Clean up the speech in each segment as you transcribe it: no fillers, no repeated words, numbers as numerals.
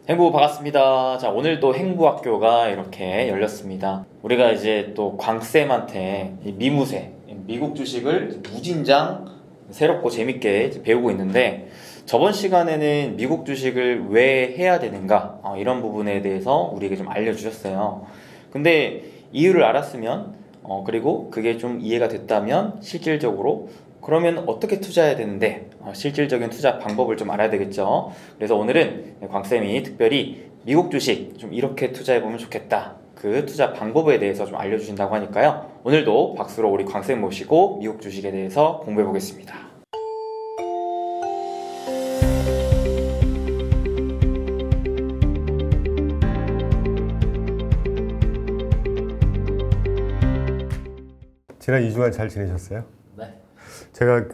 행부 반갑습니다. 자, 오늘도 행부학교가 이렇게 열렸습니다. 우리가 이제 또 광쌤한테 이 미무새, 미국 주식을 무진장 새롭고 재밌게 이제 배우고 있는데, 저번 시간에는 미국 주식을 왜 해야 되는가, 이런 부분에 대해서 우리에게 좀 알려주셨어요. 근데 이유를 알았으면, 그리고 그게 좀 이해가 됐다면 실질적으로 그러면 어떻게 투자해야 되는데, 실질적인 투자 방법을 좀 알아야 되겠죠. 그래서 오늘은 광쌤이 특별히 미국 주식 좀 이렇게 투자해보면 좋겠다, 그 투자 방법에 대해서 좀 알려주신다고 하니까요. 오늘도 박수로 우리 광쌤 모시고 미국 주식에 대해서 공부해보겠습니다. 지난 2주간 잘 지내셨어요? 네. 제가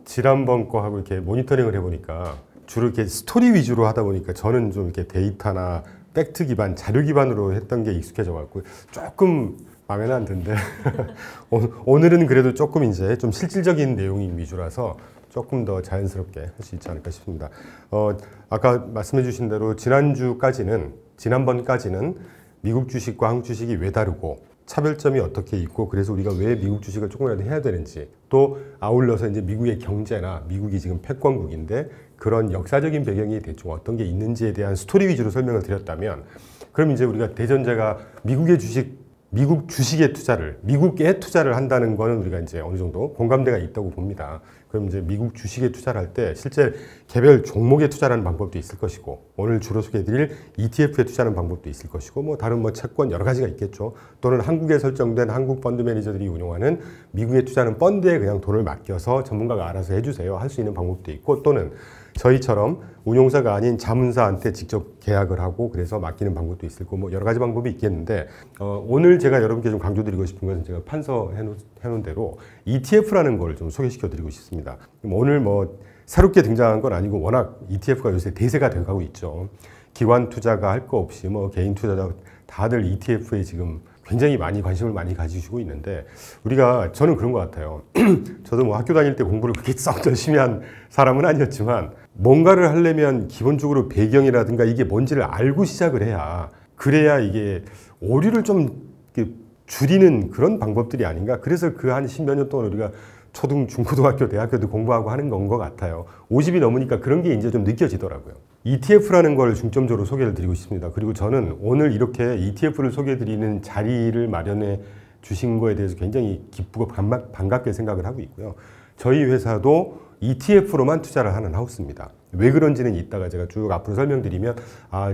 지난번 거하고 이렇게 모니터링을 해보니까 주로 이렇게 스토리 위주로 하다 보니까 저는 좀 이렇게 데이터나 팩트 기반, 자료 기반으로 했던 게 익숙해져 갖고 조금 마음에는 안 드는데 오늘은 그래도 조금 이제 좀 실질적인 내용이 위주라서 조금 더 자연스럽게 할 수 있지 않을까 싶습니다. 아까 말씀해 주신 대로 지난번까지는 미국 주식과 한국 주식이 왜 다르고 차별점이 어떻게 있고, 그래서 우리가 왜 미국 주식을 조금이라도 해야 되는지, 또 아울러서 이제 미국의 경제나 미국이 지금 패권국인데 그런 역사적인 배경이 대충 어떤 게 있는지에 대한 스토리 위주로 설명을 드렸다면, 그럼 이제 우리가 대전제가 미국의 미국에 투자를 한다는 거는 우리가 이제 어느 정도 공감대가 있다고 봅니다. 그럼 이제 미국 주식에 투자를 할 때 실제 개별 종목에 투자하는 방법도 있을 것이고, 오늘 주로 소개해드릴 ETF에 투자하는 방법도 있을 것이고, 다른 채권 여러 가지가 있겠죠. 또는 한국에 설정된 한국 펀드 매니저들이 운용하는 미국에 투자하는 펀드에 그냥 돈을 맡겨서 전문가가 알아서 해주세요 할 수 있는 방법도 있고, 또는 저희처럼 운용사가 아닌 자문사한테 직접 계약을 하고 그래서 맡기는 방법도 있을 거고, 여러 가지 방법이 있겠는데, 오늘 제가 여러분께 좀 강조드리고 싶은 것은 제가 판서해 놓은 대로 ETF라는 걸 좀 소개시켜 드리고 싶습니다. 오늘 새롭게 등장한 건 아니고 워낙 ETF가 요새 대세가 돼가고 있죠. 기관 투자가 할 거 없이 개인 투자자 다들 ETF에 지금 굉장히 많이 관심을 많이 가지시고 있는데, 저는 그런 것 같아요. 저도 학교 다닐 때 공부를 그렇게 썩 열심히 한 사람은 아니었지만, 뭔가를 하려면 기본적으로 배경이라든가 이게 뭔지를 알고 시작을 해야, 그래야 이게 오류를 좀 줄이는 그런 방법들이 아닌가. 그래서 그 한 10몇 년 동안 우리가 중고등학교, 대학교도 공부하고 하는 건 것 같아요. 50이 넘으니까 그런 게 이제 좀 느껴지더라고요. ETF라는 걸 중점적으로 소개를 드리고 싶습니다. 그리고 저는 오늘 이렇게 ETF를 소개해드리는 자리를 마련해 주신 거에 대해서 굉장히 기쁘고 반갑게 생각을 하고 있고요. 저희 회사도 ETF로만 투자를 하는 하우스입니다. 왜 그런지는 이따가 제가 쭉 앞으로 설명드리면,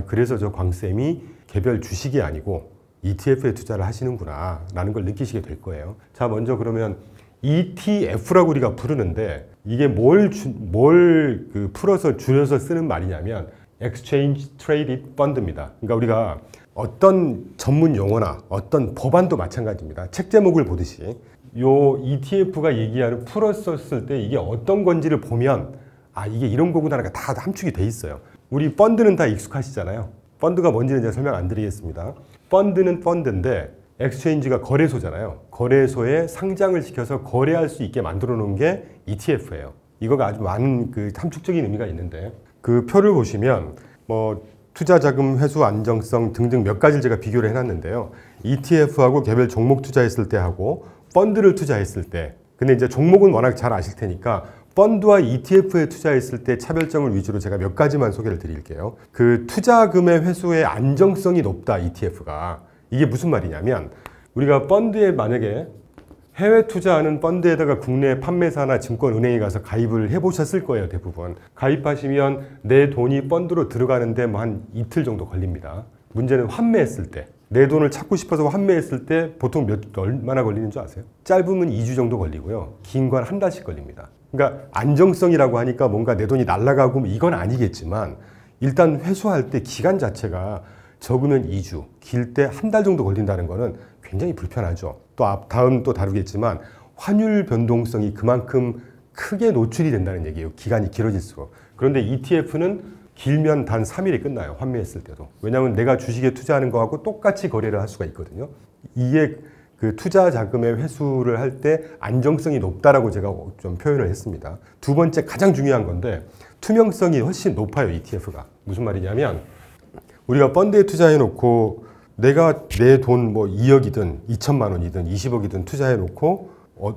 그래서 저 광쌤이 개별 주식이 아니고 ETF에 투자를 하시는구나 라는 걸 느끼시게 될 거예요. 자, 먼저 그러면 ETF라고 우리가 부르는데, 이게 풀어서 줄여서 쓰는 말이냐면 Exchange Traded Fund입니다. 그러니까 우리가 어떤 전문 용어나 어떤 법안도 마찬가지입니다. 책 제목을 보듯이 요 ETF가 얘기하는 풀었었을 때 이게 어떤 건지를 보면, 이게 이런 거구나가 다 함축이 돼 있어요. 우리 펀드는 다 익숙하시잖아요. 펀드가 뭔지는 제가 설명 안 드리겠습니다. 펀드는 펀드인데 엑스체인지가 거래소잖아요. 거래소에 상장을 시켜서 거래할 수 있게 만들어 놓은 게 ETF예요. 이거가 아주 많은 함축적인 의미가 있는데, 그 표를 보시면 투자 자금 회수 안정성 등등 몇 가지를 제가 비교를 해놨는데요. ETF하고 개별 종목 투자했을 때 하고 펀드를 투자했을 때, 근데 이제 종목은 워낙 잘 아실 테니까 펀드와 ETF에 투자했을 때 차별점을 위주로 제가 몇 가지만 소개를 드릴게요. 그 투자금의 회수의 안정성이 높다, ETF가. 이게 무슨 말이냐면, 우리가 펀드에 만약에 해외 투자하는 펀드에다가 국내 판매사나 증권은행에 가서 가입을 해보셨을 거예요, 대부분. 가입하시면 내 돈이 펀드로 들어가는데 한 이틀 정도 걸립니다. 문제는 환매했을 때, 내 돈을 찾고 싶어서 환매했을 때 보통 얼마나 걸리는 줄 아세요? 짧으면 2주 정도 걸리고요. 긴 건 한 달씩 걸립니다. 그러니까 안정성이라고 하니까 뭔가 내 돈이 날아가고 이건 아니겠지만, 일단 회수할 때 기간 자체가 적으면 2주, 길 때 한 달 정도 걸린다는 거는 굉장히 불편하죠. 또 다음 또 다루겠지만 환율 변동성이 그만큼 크게 노출이 된다는 얘기예요. 기간이 길어질수록. 그런데 ETF는 길면 단 3일에 끝나요. 환매했을 때도. 왜냐하면 내가 주식에 투자하는 거하고 똑같이 거래를 할 수가 있거든요. 이게 그 투자 자금의 회수를 할 때 안정성이 높다라고 제가 좀 표현을 했습니다. 두 번째 가장 중요한 건데 투명성이 훨씬 높아요. ETF가. 무슨 말이냐면 우리가 펀드에 투자해 놓고 내가 내 돈 뭐 2억이든 2천만 원이든 20억이든 투자해 놓고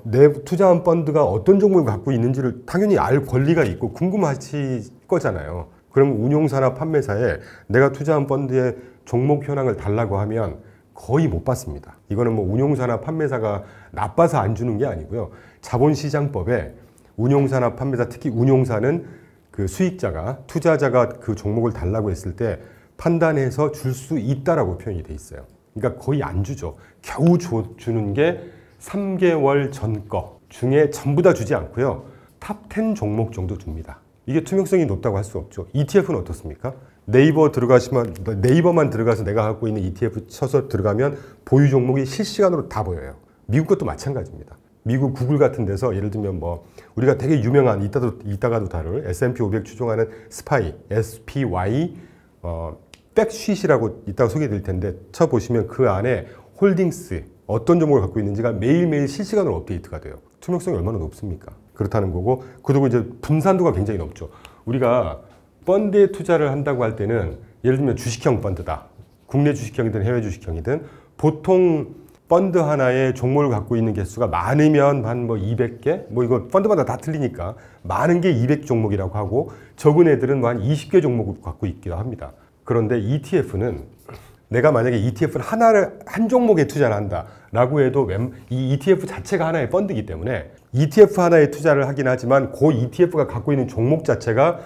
내 투자한 펀드가 어떤 종목을 갖고 있는지를 당연히 알 권리가 있고 궁금하실 거잖아요. 그럼 운용사나 판매사에 내가 투자한 펀드의 종목 현황을 달라고 하면 거의 못 받습니다. 이거는 뭐 운용사나 판매사가 나빠서 안 주는 게 아니고요. 자본시장법에 운용사나 판매사, 특히 운용사는 그 수익자가, 투자자가 그 종목을 달라고 했을 때 판단해서 줄 수 있다라고 표현이 돼 있어요. 그러니까 거의 안 주죠. 겨우 주는 게 3개월 전 거 중에 전부 다 주지 않고요. 탑 10 종목 정도 줍니다. 이게 투명성이 높다고 할 수 없죠. ETF는 어떻습니까? 네이버만 들어가서 내가 갖고 있는 ETF 쳐서 들어가면 보유 종목이 실시간으로 다 보여요. 미국 것도 마찬가지입니다. 미국 구글 같은 데서 예를 들면 뭐 우리가 되게 유명한 이따가도 다룰 S&P 500 추종하는 SPY 백쉿이라고 이따가 소개해드릴 텐데 쳐보시면 그 안에 홀딩스 어떤 종목을 갖고 있는지가 매일매일 실시간으로 업데이트가 돼요. 투명성이 얼마나 높습니까? 그렇다는 거고, 그리고 이제 분산도가 굉장히 높죠. 우리가 펀드에 투자를 한다고 할 때는 예를 들면 주식형 펀드다. 국내 주식형이든 해외 주식형이든 보통 펀드 하나에 종목을 갖고 있는 개수가 많으면 한 뭐 200개? 뭐 이거 펀드마다 다 틀리니까 많은 게 200종목이라고 하고 적은 애들은 뭐 한 20개 종목을 갖고 있기도 합니다. 그런데 ETF는 내가 만약에 ETF를 한 종목에 투자를 한다라고 해도 이 ETF 자체가 하나의 펀드이기 때문에 ETF 하나에 투자를 하긴 하지만 그 ETF가 갖고 있는 종목 자체가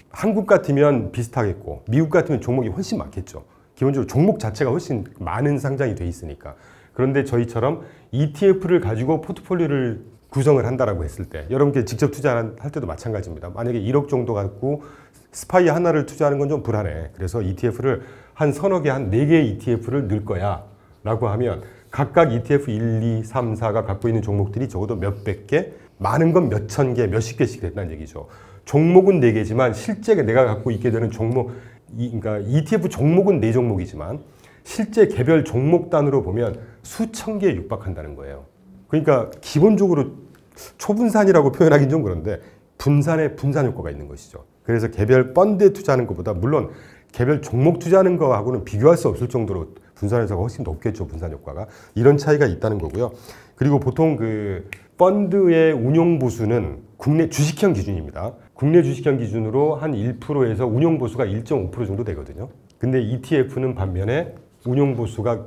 한국 같으면 비슷하겠고 미국 같으면 종목이 훨씬 많겠죠. 기본적으로 종목 자체가 훨씬 많은 상장이 돼 있으니까. 그런데 저희처럼 ETF를 가지고 포트폴리오를 구성을 한다라고 했을 때 여러분께 직접 투자할 때도 마찬가지입니다. 만약에 1억 정도 갖고 스파이 하나를 투자하는 건 좀 불안해. 그래서 ETF를 한 서너 개, 한 4개의 ETF를 넣을 거야 라고 하면 각각 ETF 1, 2, 3, 4가 갖고 있는 종목들이 적어도 몇백 개, 많은 건 몇천 개, 몇십 개씩 된다는 얘기죠. 종목은 4개지만 실제 내가 갖고 있게 되는 종목, 그러니까 ETF 종목은 4종목이지만 실제 개별 종목 단으로 보면 수천 개에 육박한다는 거예요. 그러니까 기본적으로 초분산이라고 표현하기는 좀 그런데 분산에 분산 효과가 있는 것이죠. 그래서 개별 펀드에 투자하는 것보다 물론 개별 종목 투자하는 거하고는 비교할 수 없을 정도로 분산 효과가 훨씬 높겠죠. 분산 효과가. 이런 차이가 있다는 거고요. 그리고 보통 그 펀드의 운용 보수는 국내 주식형 기준입니다. 국내 주식형 기준으로 한 1%에서 운용 보수가 1.5% 정도 되거든요. 근데 ETF는 반면에 운용 보수가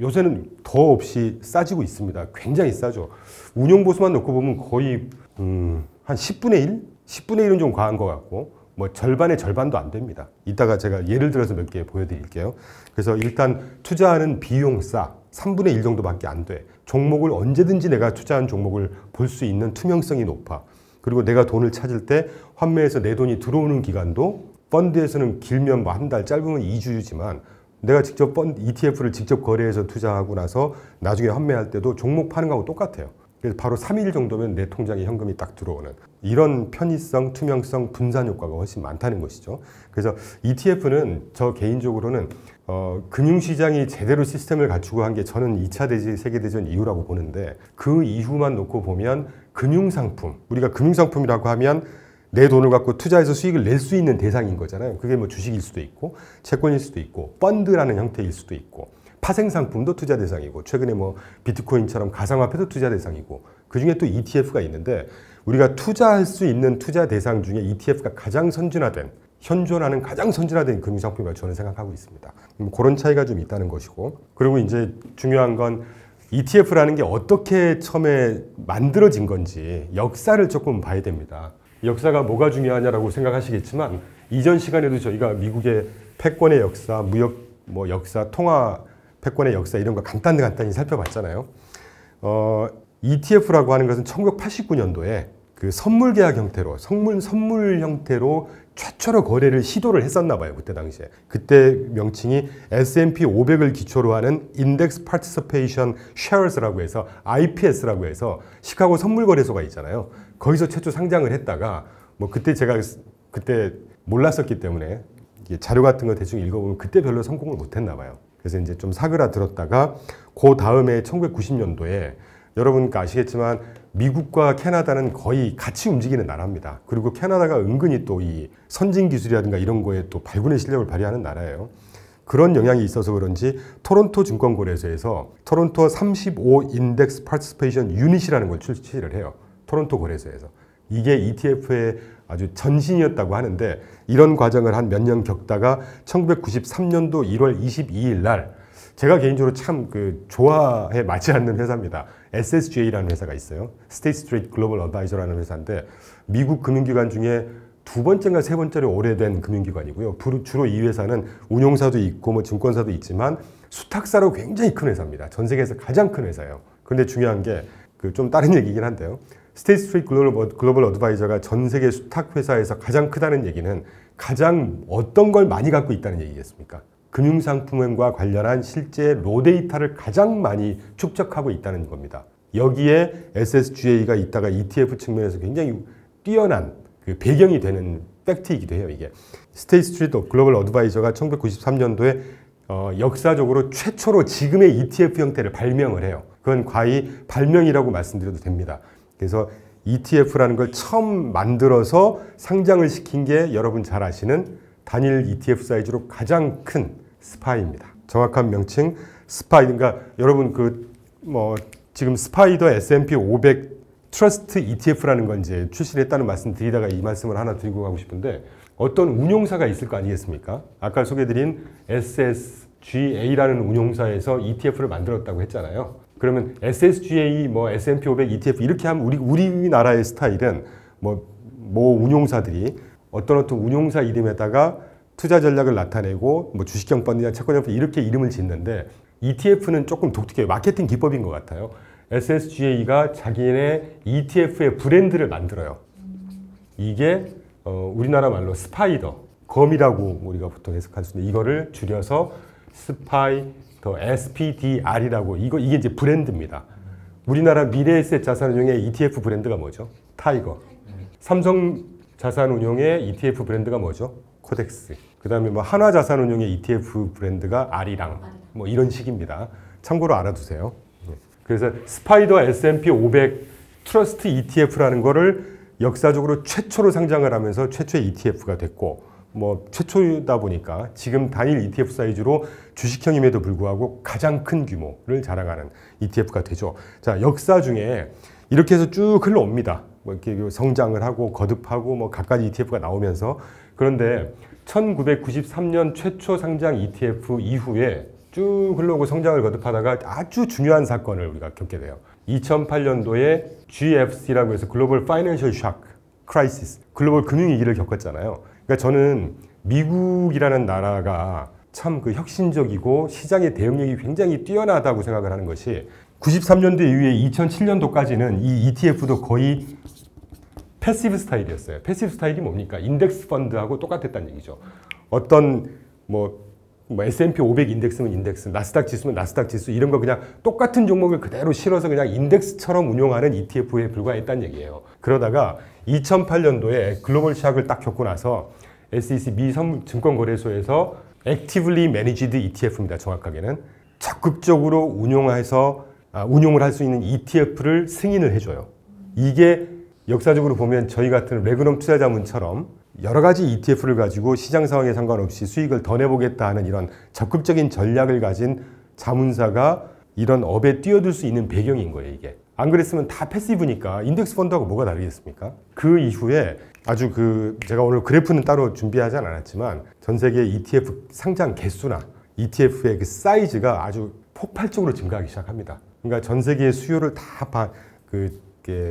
요새는 더 없이 싸지고 있습니다. 굉장히 싸죠. 운용 보수만 놓고 보면 거의 한 10분의 1? 10분의 1은 좀 과한 것 같고 뭐 절반의 절반도 안 됩니다. 이따가 제가 예를 들어서 몇 개 보여드릴게요. 그래서 일단 투자하는 비용 싸. 3분의 1 정도밖에 안 돼. 종목을 언제든지 내가 투자한 종목을 볼 수 있는 투명성이 높아. 그리고 내가 돈을 찾을 때 환매해서 내 돈이 들어오는 기간도 펀드에서는 길면 뭐 한 달, 짧으면 2주지만 내가 직접 ETF를 직접 거래해서 투자하고 나서 나중에 환매할 때도 종목 파는 거하고 똑같아요. 그래서 바로 3일 정도면 내 통장에 현금이 딱 들어오는 이런 편의성, 투명성, 분산 효과가 훨씬 많다는 것이죠. 그래서 ETF는 저 개인적으로는 금융시장이 제대로 시스템을 갖추고 한 게 저는 2차 세계대전 이후라고 보는데 그 이후만 놓고 보면 금융상품, 우리가 금융상품이라고 하면 내 돈을 갖고 투자해서 수익을 낼 수 있는 대상인 거잖아요. 그게 뭐 주식일 수도 있고 채권일 수도 있고 펀드라는 형태일 수도 있고 파생상품도 투자 대상이고 최근에 뭐 비트코인처럼 가상화폐도 투자 대상이고 그중에 또 ETF가 있는데 우리가 투자할 수 있는 투자 대상 중에 ETF가 가장 선진화된 현존하는 가장 선진화된 금융상품이라고 저는 생각하고 있습니다. 그런 차이가 좀 있다는 것이고 그리고 이제 중요한 건 ETF라는 게 어떻게 처음에 만들어진 건지 역사를 조금 봐야 됩니다. 역사가 뭐가 중요하냐라고 생각하시겠지만 이전 시간에도 저희가 미국의 패권의 역사, 무역 뭐 역사, 통화 패권의 역사 이런 거 간단히 살펴봤잖아요. ETF라고 하는 것은 1989년도에 그 선물 계약 형태로 선물 형태로 최초로 거래를 시도를 했었나 봐요. 그때 당시에. 그때 명칭이 S&P 500을 기초로 하는 Index Participation Shares라고 해서 IPS라고 해서 시카고 선물 거래소가 있잖아요. 거기서 최초 상장을 했다가 뭐 그때 제가 그때 몰랐었기 때문에 자료 같은 거 대충 읽어보면 그때 별로 성공을 못 했나 봐요. 그래서 이제 좀 사그라들었다가 그 다음에 1990년도에 여러분 아시겠지만 미국과 캐나다는 거의 같이 움직이는 나라입니다. 그리고 캐나다가 은근히 또 이 선진 기술이라든가 이런 거에 또 발군의 실력을 발휘하는 나라예요. 그런 영향이 있어서 그런지 토론토 증권거래소에서 토론토 35 인덱스 파티시페이션 유닛이라는 걸 출시를 해요. 토론토 거래소에서. 이게 ETF의 아주 전신이었다고 하는데 이런 과정을 한 몇 년 겪다가 1993년도 1월 22일 날 제가 개인적으로 참 좋아해 맞지 않는 회사입니다. SSGA라는 회사가 있어요. State Street Global Advisor라는 회사인데 미국 금융기관 중에 두 번째인가 세 번째로 오래된 금융기관이고요. 주로 이 회사는 운용사도 있고 뭐 증권사도 있지만 수탁사로 굉장히 큰 회사입니다. 전 세계에서 가장 큰 회사예요. 근데 중요한 게 좀 다른 얘기긴 한데요. 스테이트 스트리트 글로벌 어드바이저가 전 세계 수탁 회사에서 가장 크다는 얘기는 가장 어떤 걸 많이 갖고 있다는 얘기겠습니까? 금융상품과 관련한 실제 로 데이터를 가장 많이 축적하고 있다는 겁니다. 여기에 SSGA가 있다가 ETF 측면에서 굉장히 뛰어난 배경이 되는 팩트이기도 해요. 이게 스테이트 스트리트 글로벌 어드바이저가 1993년도에 역사적으로 최초로 지금의 ETF 형태를 발명을 해요. 그건 과히 발명이라고 말씀드려도 됩니다. 그래서 ETF라는 걸 처음 만들어서 상장을 시킨 게 여러분 잘 아시는 단일 ETF 사이즈로 가장 큰 스파이입니다. 정확한 명칭 스파이. 그러니까 여러분 지금 스파이더 S&P 500 트러스트 ETF라는 건 이제 출시를 했다는 말씀 드리다가 이 말씀을 하나 드리고 가고 싶은데 어떤 운용사가 있을 거 아니겠습니까? 아까 소개드린 SSGA라는 운용사에서 ETF를 만들었다고 했잖아요. 그러면 SSGA, S&P 500 ETF 이렇게 하면 우리나라의 스타일은 운용사들이 어떤 운용사 이름에다가 투자 전략을 나타내고 주식형 펀드나 채권형 펀드 이렇게 이름을 짓는데 ETF는 조금 독특해요. 마케팅 기법인 것 같아요. SSGA가 자기네 ETF의 브랜드를 만들어요. 이게 우리나라 말로 스파이더, 검이라고 우리가 보통 해석할 수 있는데 이거를 줄여서 스파이더 SPDR이라고 이게 이제 브랜드입니다. 우리나라 미래에셋 자산운용의 ETF 브랜드가 뭐죠? 타이거. 삼성 자산운용의 ETF 브랜드가 뭐죠? 코덱스. 그 다음에 한화자산운용의 ETF 브랜드가 아리랑. 이런 식입니다. 참고로 알아두세요. 그래서 스파이더 S&P 500 트러스트 ETF라는 거를 역사적으로 최초로 상장을 하면서 최초의 ETF가 됐고 최초다 보니까 지금 단일 ETF 사이즈로 주식형임에도 불구하고 가장 큰 규모를 자랑하는 ETF가 되죠. 자, 역사 중에 이렇게 해서 쭉 흘러옵니다. 이렇게 성장을 하고 거듭하고 각가지 ETF가 나오면서 그런데 1993년 최초 상장 ETF 이후에 쭉 흘러오고 성장을 거듭하다가 아주 중요한 사건을 우리가 겪게 돼요. 2008년도에 GFC라고 해서 글로벌 파이낸셜 샥 크라이시스, 글로벌 금융위기를 겪었잖아요. 그러니까 저는 미국이라는 나라가 참 혁신적이고 시장의 대응력이 굉장히 뛰어나다고 생각을 하는 것이 93년도 이후에 2007년도까지는 이 ETF도 거의 패시브 스타일이었어요. 패시브 스타일이 뭡니까? 인덱스 펀드하고 똑같았다는 얘기죠. 어떤 S&P 500 인덱스면 인덱스, 나스닥 지수면 나스닥 지수 이런 거 그냥 똑같은 종목을 그대로 실어서 그냥 인덱스처럼 운용하는 ETF에 불과했다는 얘기예요. 그러다가 2008년도에 글로벌 샥을 딱 겪고 나서 SEC 미 증권거래소에서 Actively Managed ETF입니다. 정확하게는 적극적으로 운용을 할 수 있는 ETF를 승인을 해줘요. 이게 역사적으로 보면 저희 같은 레그넘 투자자문처럼 여러 가지 ETF를 가지고 시장 상황에 상관없이 수익을 더 내보겠다 하는 이런 적극적인 전략을 가진 자문사가 이런 업에 뛰어들 수 있는 배경인 거예요, 이게. 안 그랬으면 다 패시브니까 인덱스 펀드하고 뭐가 다르겠습니까? 그 이후에 아주 제가 오늘 그래프는 따로 준비하지 않았지만 전 세계 ETF 상장 개수나 ETF의 사이즈가 아주 폭발적으로 증가하기 시작합니다. 그러니까 전 세계의 수요를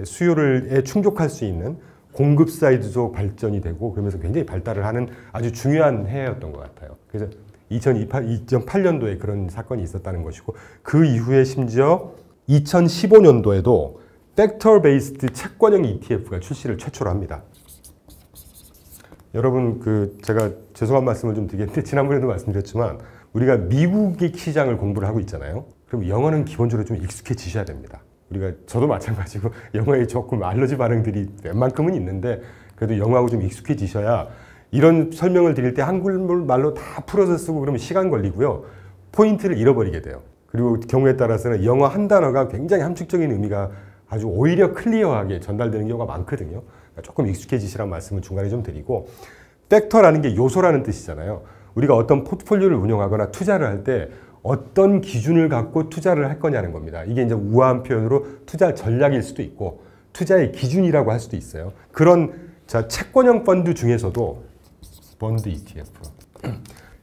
수요를 충족할 수 있는 공급 사이드도 발전이 되고 그러면서 굉장히 발달을 하는 아주 중요한 해였던 것 같아요. 그래서 2008년도에 그런 사건이 있었다는 것이고 그 이후에 심지어 2015년도에도 팩터 베이스드 채권형 ETF가 출시를 최초로 합니다. 여러분 제가 죄송한 말씀을 좀 드리겠는데 지난번에도 말씀드렸지만 우리가 미국의 시장을 공부를 하고 있잖아요. 그럼 영어는 기본적으로 좀 익숙해지셔야 됩니다. 저도 마찬가지고 영어에 조금 알러지 반응들이 웬만큼은 있는데 그래도 영어하고 좀 익숙해지셔야 이런 설명을 드릴 때 한국말로 다 풀어서 쓰고 그러면 시간 걸리고요. 포인트를 잃어버리게 돼요. 그리고 경우에 따라서는 영어 한 단어가 굉장히 함축적인 의미가 아주 오히려 클리어하게 전달되는 경우가 많거든요. 그러니까 조금 익숙해지시라는 말씀을 중간에 좀 드리고 팩터라는 게 요소라는 뜻이잖아요. 우리가 어떤 포트폴리오를 운영하거나 투자를 할 때 어떤 기준을 갖고 투자를 할 거냐는 겁니다. 이게 이제 우아한 표현으로 투자 전략일 수도 있고 투자의 기준이라고 할 수도 있어요. 그런 채권형 펀드 중에서도 펀드 ETF.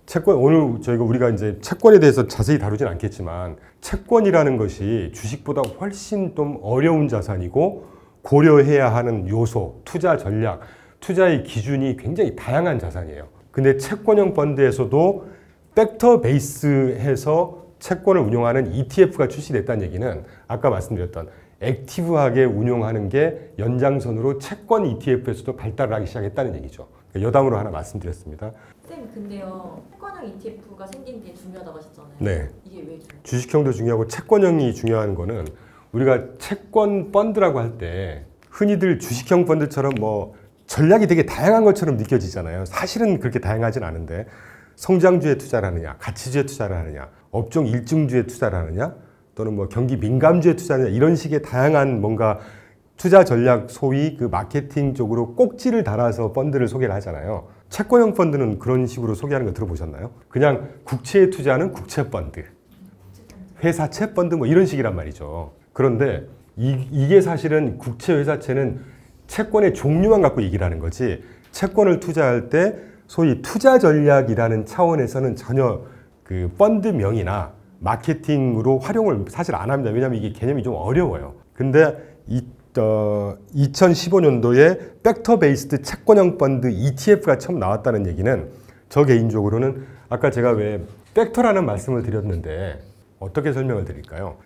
채권, 오늘 우리가 이제 채권에 대해서 자세히 다루진 않겠지만 채권이라는 것이 주식보다 훨씬 좀 어려운 자산이고 고려해야 하는 요소, 투자 전략, 투자의 기준이 굉장히 다양한 자산이에요. 근데 채권형 펀드에서도 팩터 베이스해서 채권을 운용하는 ETF가 출시됐다는 얘기는 아까 말씀드렸던 액티브하게 운용하는 게 연장선으로 채권 ETF에서도 발달을 하기 시작했다는 얘기죠. 여담으로 하나 말씀드렸습니다. 쌤, 근데요, 채권형 ETF가 생긴 게 중요하다고 하셨잖아요. 네. 이게 왜 중요해요? 주식형도 중요하고 채권형이 중요한 거는 우리가 채권 펀드라고 할 때 흔히들 주식형 펀드처럼 뭐 전략이 되게 다양한 것처럼 느껴지잖아요. 사실은 그렇게 다양하진 않은데 성장주에 투자를 하느냐, 가치주에 투자를 하느냐, 업종 일중주에 투자를 하느냐, 또는 뭐 경기 민감주에 투자하느냐, 이런 식의 다양한 뭔가 투자 전략, 소위 그 마케팅 쪽으로 꼭지를 달아서 펀드를 소개를 하잖아요. 채권형 펀드는 그런 식으로 소개하는 거 들어보셨나요? 그냥 국채에 투자하는 국채 펀드, 회사채 펀드 뭐 이런 식이란 말이죠. 그런데 이게 사실은 국채, 회사채는 채권의 종류만 갖고 얘기를 하는 거지, 채권을 투자할 때 소위 투자 전략이라는 차원에서는 전혀 그 펀드명이나 마케팅으로 활용을 사실 안 합니다. 왜냐하면 이게 개념이 좀 어려워요. 근데 2015년도에 팩터 베이스드 채권형 펀드 ETF가 처음 나왔다는 얘기는 저 개인적으로는 아까 제가 왜 팩터라는 말씀을 드렸는데 어떻게 설명을 드릴까요?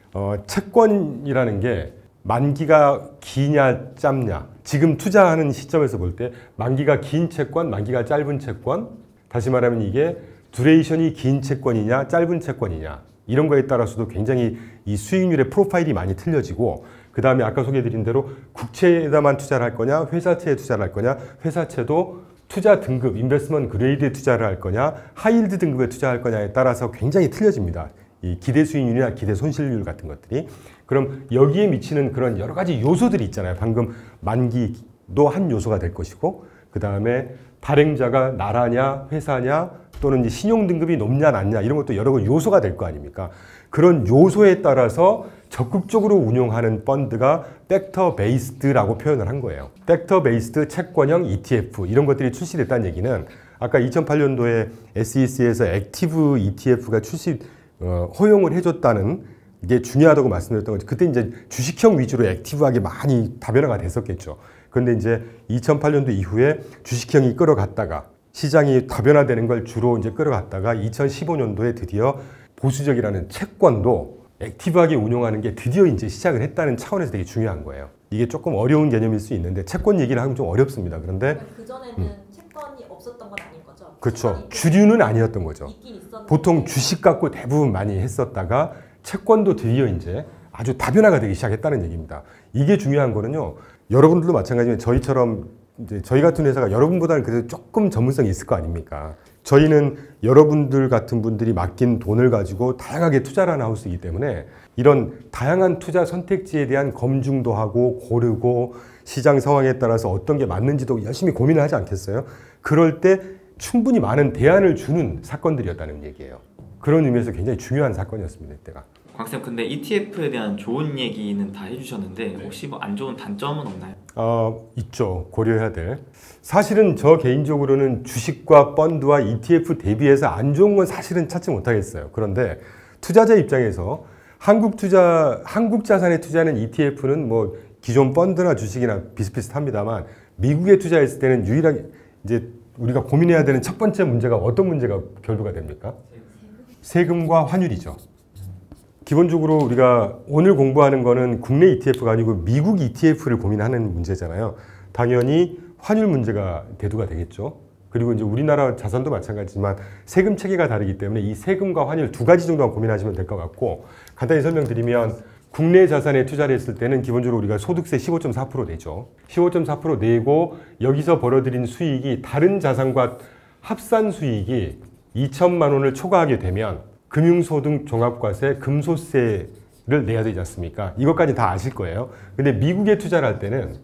채권이라는 게 만기가 기냐 짧냐, 지금 투자하는 시점에서 볼 때 만기가 긴 채권, 만기가 짧은 채권, 다시 말하면 이게 듀레이션이 긴 채권이냐 짧은 채권이냐, 이런 거에 따라서도 굉장히 이 수익률의 프로파일이 많이 틀려지고, 그 다음에 아까 소개해드린 대로 국채에다만 투자를 할 거냐, 회사채에 투자를 할 거냐, 회사채도 투자 등급, 인베스트먼트 그레이드에 투자를 할 거냐, 하이힐드 등급에 투자할 거냐에 따라서 굉장히 틀려집니다. 이 기대 수익률이나 기대 손실률 같은 것들이. 그럼 여기에 미치는 그런 여러 가지 요소들이 있잖아요. 방금 만기도 한 요소가 될 것이고, 그 다음에 발행자가 나라냐, 회사냐, 또는 이제 신용 등급이 높냐, 낮냐, 이런 것도 여러 요소가 될 거 아닙니까? 그런 요소에 따라서 적극적으로 운용하는 펀드가 팩터 베이스드라고 표현을 한 거예요. 팩터 베이스드 채권형 ETF, 이런 것들이 출시됐다는 얘기는 아까 2008년도에 SEC에서 액티브 ETF가 허용을 해줬다는 게 중요하다고 말씀드렸던 거죠. 그때 이제 주식형 위주로 액티브하게 많이 다변화가 됐었겠죠. 그런데 이제 2008년도 이후에 주식형이 끌어갔다가 시장이 다변화되는 걸 주로 이제 끌어갔다가 2015년도에 드디어 보수적이라는 채권도 액티브하게 운용하는 게 드디어 이제 시작을 했다는 차원에서 되게 중요한 거예요. 이게 조금 어려운 개념일 수 있는데 채권 얘기를 하면 좀 어렵습니다. 그런데 그전에는 채권이 없었던 건 아닌 거죠? 그렇죠. 주류는 아니었던 거죠. 있긴 있었는데. 보통 주식 갖고 대부분 많이 했었다가 채권도 드디어 이제 아주 다변화가 되기 시작했다는 얘기입니다. 이게 중요한 거는요, 여러분들도 마찬가지지만 저희처럼 이제 저희 같은 회사가 여러분보다는 그래도 조금 전문성이 있을 거 아닙니까? 저희는 여러분들 같은 분들이 맡긴 돈을 가지고 다양하게 투자를 하는 하우스이기 때문에 이런 다양한 투자 선택지에 대한 검증도 하고 고르고 시장 상황에 따라서 어떤 게 맞는지도 열심히 고민을 하지 않겠어요? 그럴 때 충분히 많은 대안을 주는 사건들이었다는 얘기예요. 그런 의미에서 굉장히 중요한 사건이었습니다, 이때가. 광쌤, 근데 ETF에 대한 좋은 얘기는 다 해주셨는데 혹시 뭐 안 좋은 단점은 없나요? 있죠. 고려해야 될. 사실은 저 개인적으로는 주식과 펀드와 ETF 대비해서 안 좋은 건 사실은 찾지 못하겠어요. 그런데 투자자 입장에서 한국 자산에 투자하는 ETF는 뭐 기존 펀드나 주식이나 비슷비슷합니다만 미국에 투자했을 때는 유일하게 이제 우리가 고민해야 되는 첫 번째 문제가 어떤 문제가 결부가 됩니까? 세금과 환율이죠. 기본적으로 우리가 오늘 공부하는 거는 국내 ETF가 아니고 미국 ETF를 고민하는 문제잖아요. 당연히 환율 문제가 대두가 되겠죠. 그리고 이제 우리나라 자산도 마찬가지지만 세금 체계가 다르기 때문에 이 세금과 환율 두 가지 정도만 고민하시면 될 것 같고, 간단히 설명드리면 국내 자산에 투자를 했을 때는 기본적으로 우리가 소득세 15.4% 내죠. 15.4% 내고 여기서 벌어들인 수익이 다른 자산과 합산 수익이 2천만 원을 초과하게 되면 금융소득 종합과세, 금소세를 내야 되지 않습니까? 이것까지 다 아실 거예요. 근데 미국에 투자를 할 때는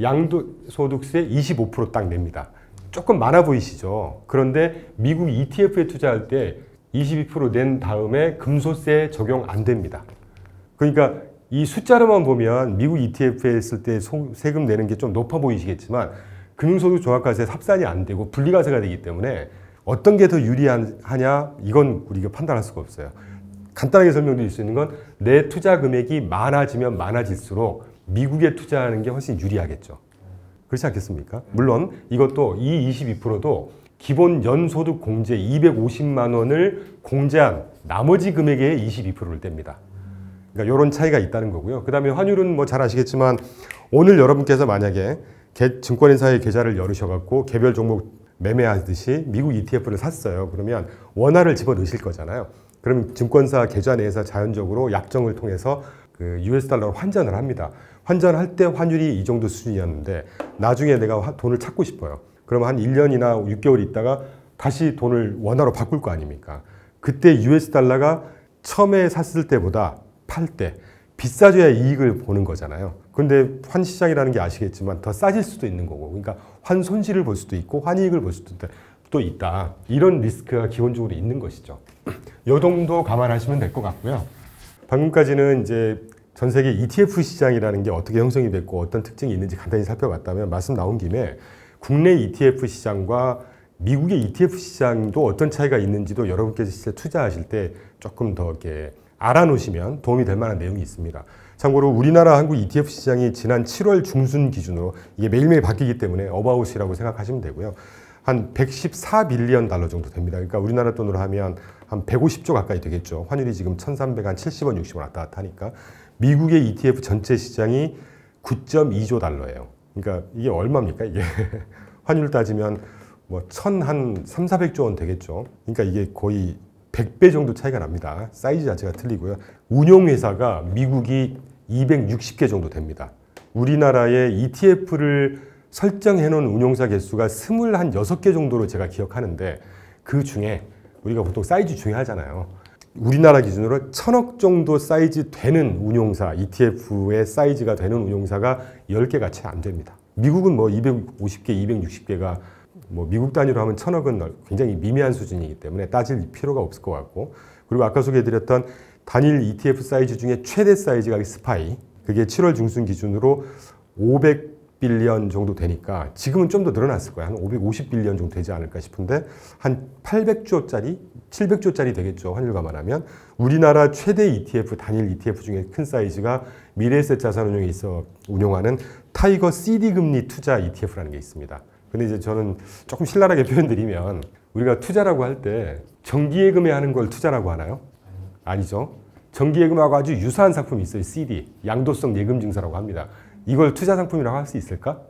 양도소득세 25% 딱 냅니다. 조금 많아 보이시죠? 그런데 미국 ETF에 투자할 때 22%낸 다음에 금소세 적용 안 됩니다. 그러니까 이 숫자로만 보면 미국 ETF에 했을 때 세금 내는 게 좀 높아 보이시겠지만 금융소득 종합과세 합산이 안 되고 분리과세가 되기 때문에 어떤 게 더 유리하냐 이건 우리가 판단할 수가 없어요. 간단하게 설명드릴 수 있는 건 내 투자 금액이 많아지면 많아질수록 미국에 투자하는 게 훨씬 유리하겠죠. 그렇지 않겠습니까? 물론 이것도 이 22%도 기본 연소득 공제 250만 원을 공제한 나머지 금액의 22%를 뗍니다. 그러니까 이런 차이가 있다는 거고요. 그 다음에 환율은 뭐 잘 아시겠지만 오늘 여러분께서 만약에 증권회사에 계좌를 열으셔갖고 개별 종목 매매하듯이 미국 ETF를 샀어요. 그러면 원화를 집어넣으실 거잖아요. 그럼 증권사 계좌 내에서 자연적으로 약정을 통해서 그 US 달러로 환전을 합니다. 환전할 때 환율이 이 정도 수준이었는데 나중에 내가 돈을 찾고 싶어요. 그러면 한 1년이나 6개월 있다가 다시 돈을 원화로 바꿀 거 아닙니까? 그때 US 달러가 처음에 샀을 때보다 팔 때 비싸져야 이익을 보는 거잖아요. 근데 환시장이라는 게 아시겠지만 더 싸질 수도 있는 거고, 그러니까 환 손실을 볼 수도 있고 환이익을 볼 수도 또 있다. 이런 리스크가 기본적으로 있는 것이죠. 이 정도 감안하시면 될 것 같고요. 방금까지는 이제 전 세계 ETF 시장이라는 게 어떻게 형성이 됐고 어떤 특징이 있는지 간단히 살펴봤다면, 말씀 나온 김에 국내 ETF 시장과 미국의 ETF 시장도 어떤 차이가 있는지도 여러분께서 실제 투자하실 때 조금 더 이렇게 알아놓으시면 도움이 될 만한 내용이 있습니다. 참고로 우리나라 한국 ETF 시장이 지난 7월 중순 기준으로, 이게 매일매일 바뀌기 때문에 어바웃이라고 생각하시면 되고요. 한 114빌리언 달러 정도 됩니다. 그러니까 우리나라 돈으로 하면 한 150조 가까이 되겠죠. 환율이 지금 1370원, 60원 왔다 갔다 하니까. 미국의 ETF 전체 시장이 9.2조 달러예요. 그러니까 이게 얼마입니까? 이게 환율 따지면 뭐 1,400조 원 되겠죠. 그러니까 이게 거의 100배 정도 차이가 납니다. 사이즈 자체가 틀리고요. 운용회사가 미국이 260개 정도 됩니다. 우리나라의 ETF를 설정해 놓은 운용사 개수가 26개 정도로 제가 기억하는데, 그 중에 우리가 보통 사이즈 중요하잖아요. 우리나라 기준으로 1000억 정도 사이즈 되는 운용사, ETF의 사이즈가 되는 운용사가 10개가 채 안 됩니다. 미국은 뭐 250개, 260개가 뭐 미국 단위로 하면 1000억은 굉장히 미미한 수준이기 때문에 따질 필요가 없을 것 같고, 그리고 아까 소개해드렸던 단일 ETF 사이즈 중에 최대 사이즈가 스파이, 그게 7월 중순 기준으로 500빌리언 정도 되니까 지금은 좀 더 늘어났을 거예요. 한 550빌리언 정도 되지 않을까 싶은데 한 800조짜리, 700조짜리 되겠죠. 환율 감안하면. 우리나라 최대 ETF, 단일 ETF 중에 큰 사이즈가 미래에셋 자산운용에 있어 운용하는 타이거 CD 금리 투자 ETF라는 게 있습니다. 근데 이제 저는 조금 신랄하게 표현드리면, 우리가 투자라고 할 때 정기예금에 하는 걸 투자라고 하나요? 아니죠. 정기예금하고 아주 유사한 상품이 있어요. CD, 양도성 예금증서라고 합니다. 이걸 투자 상품이라고 할 수 있을까?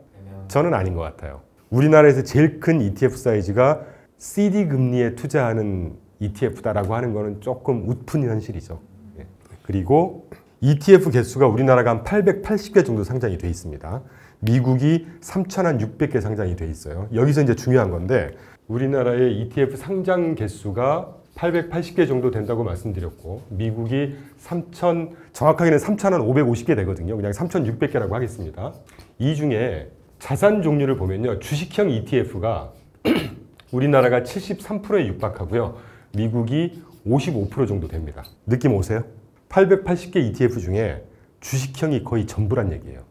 저는 아닌 것 같아요. 우리나라에서 제일 큰 ETF 사이즈가 CD 금리에 투자하는 ETF다라고 하는 거는 조금 웃픈 현실이죠. 그리고 ETF 개수가 우리나라가 한 880개 정도 상장이 돼 있습니다. 미국이 3,600개 상장이 돼 있어요. 여기서 이제 중요한 건데, 우리나라의 ETF 상장 개수가 880개 정도 된다고 말씀드렸고, 미국이 정확하게는 3,550개 되거든요. 그냥 3,600개라고 하겠습니다. 이 중에 자산 종류를 보면요, 주식형 ETF가 우리나라가 73%에 육박하고요, 미국이 55% 정도 됩니다. 느낌 오세요? 880개 ETF 중에 주식형이 거의 전부란 얘기예요.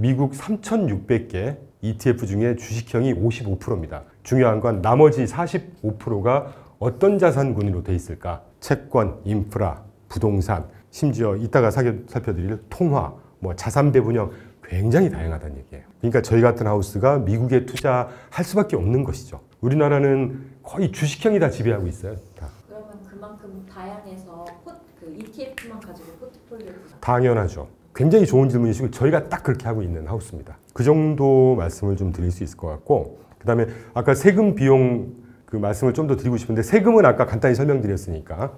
미국 3,600개 ETF 중에 주식형이 55%입니다. 중요한 건 나머지 45%가 어떤 자산군으로 돼 있을까? 채권, 인프라, 부동산, 심지어 이따가 살펴드릴 통화, 뭐 자산 배분형, 굉장히 다양하다는 얘기예요. 그러니까 저희 같은 하우스가 미국에 투자할 수밖에 없는 것이죠. 우리나라는 거의 주식형이 다 지배하고 있어요. 다. 그러면 그만큼 다양해서 그 ETF만 가지고 포트폴리오 당연하죠. 굉장히 좋은 질문이시고 저희가 딱 그렇게 하고 있는 하우스입니다. 그 정도 말씀을 좀 드릴 수 있을 것 같고, 그 다음에 아까 세금 비용 그 말씀을 좀 더 드리고 싶은데, 세금은 아까 간단히 설명드렸으니까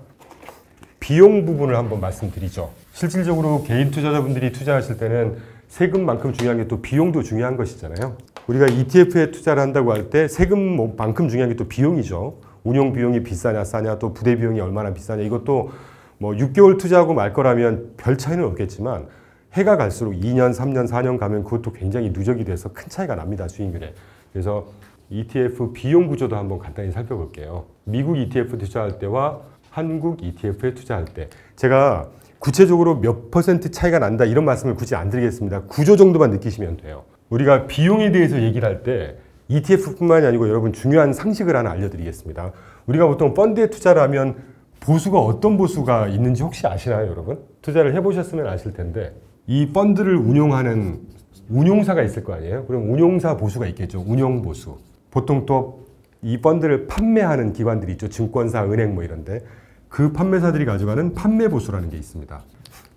비용 부분을 한번 말씀드리죠. 실질적으로 개인 투자자분들이 투자하실 때는 세금만큼 중요한 게 또 비용도 중요한 것이잖아요. 우리가 ETF에 투자를 한다고 할 때 세금만큼 중요한 게 또 비용이죠. 운용 비용이 비싸냐 싸냐, 또 부대 비용이 얼마나 비싸냐, 이것도 뭐 6개월 투자하고 말 거라면 별 차이는 없겠지만 해가 갈수록 2년, 3년, 4년 가면 그것도 굉장히 누적이 돼서 큰 차이가 납니다, 수익률에. 그래서 ETF 비용 구조도 한번 간단히 살펴볼게요. 미국 ETF 투자할 때와 한국 ETF에 투자할 때 제가 구체적으로 몇 퍼센트 차이가 난다 이런 말씀을 굳이 안 드리겠습니다. 구조 정도만 느끼시면 돼요. 우리가 비용에 대해서 얘기를 할 때 ETF뿐만이 아니고 여러분 중요한 상식을 하나 알려드리겠습니다. 우리가 보통 펀드에 투자를 하면 보수가 어떤 보수가 있는지 혹시 아시나요, 여러분? 투자를 해보셨으면 아실 텐데 이 펀드를 운용하는 운용사가 있을 거 아니에요? 그럼 운용사 보수가 있겠죠. 운용 보수. 보통 또 이 펀드를 판매하는 기관들이 있죠. 증권사, 은행 뭐 이런데 그 판매사들이 가져가는 판매 보수라는 게 있습니다.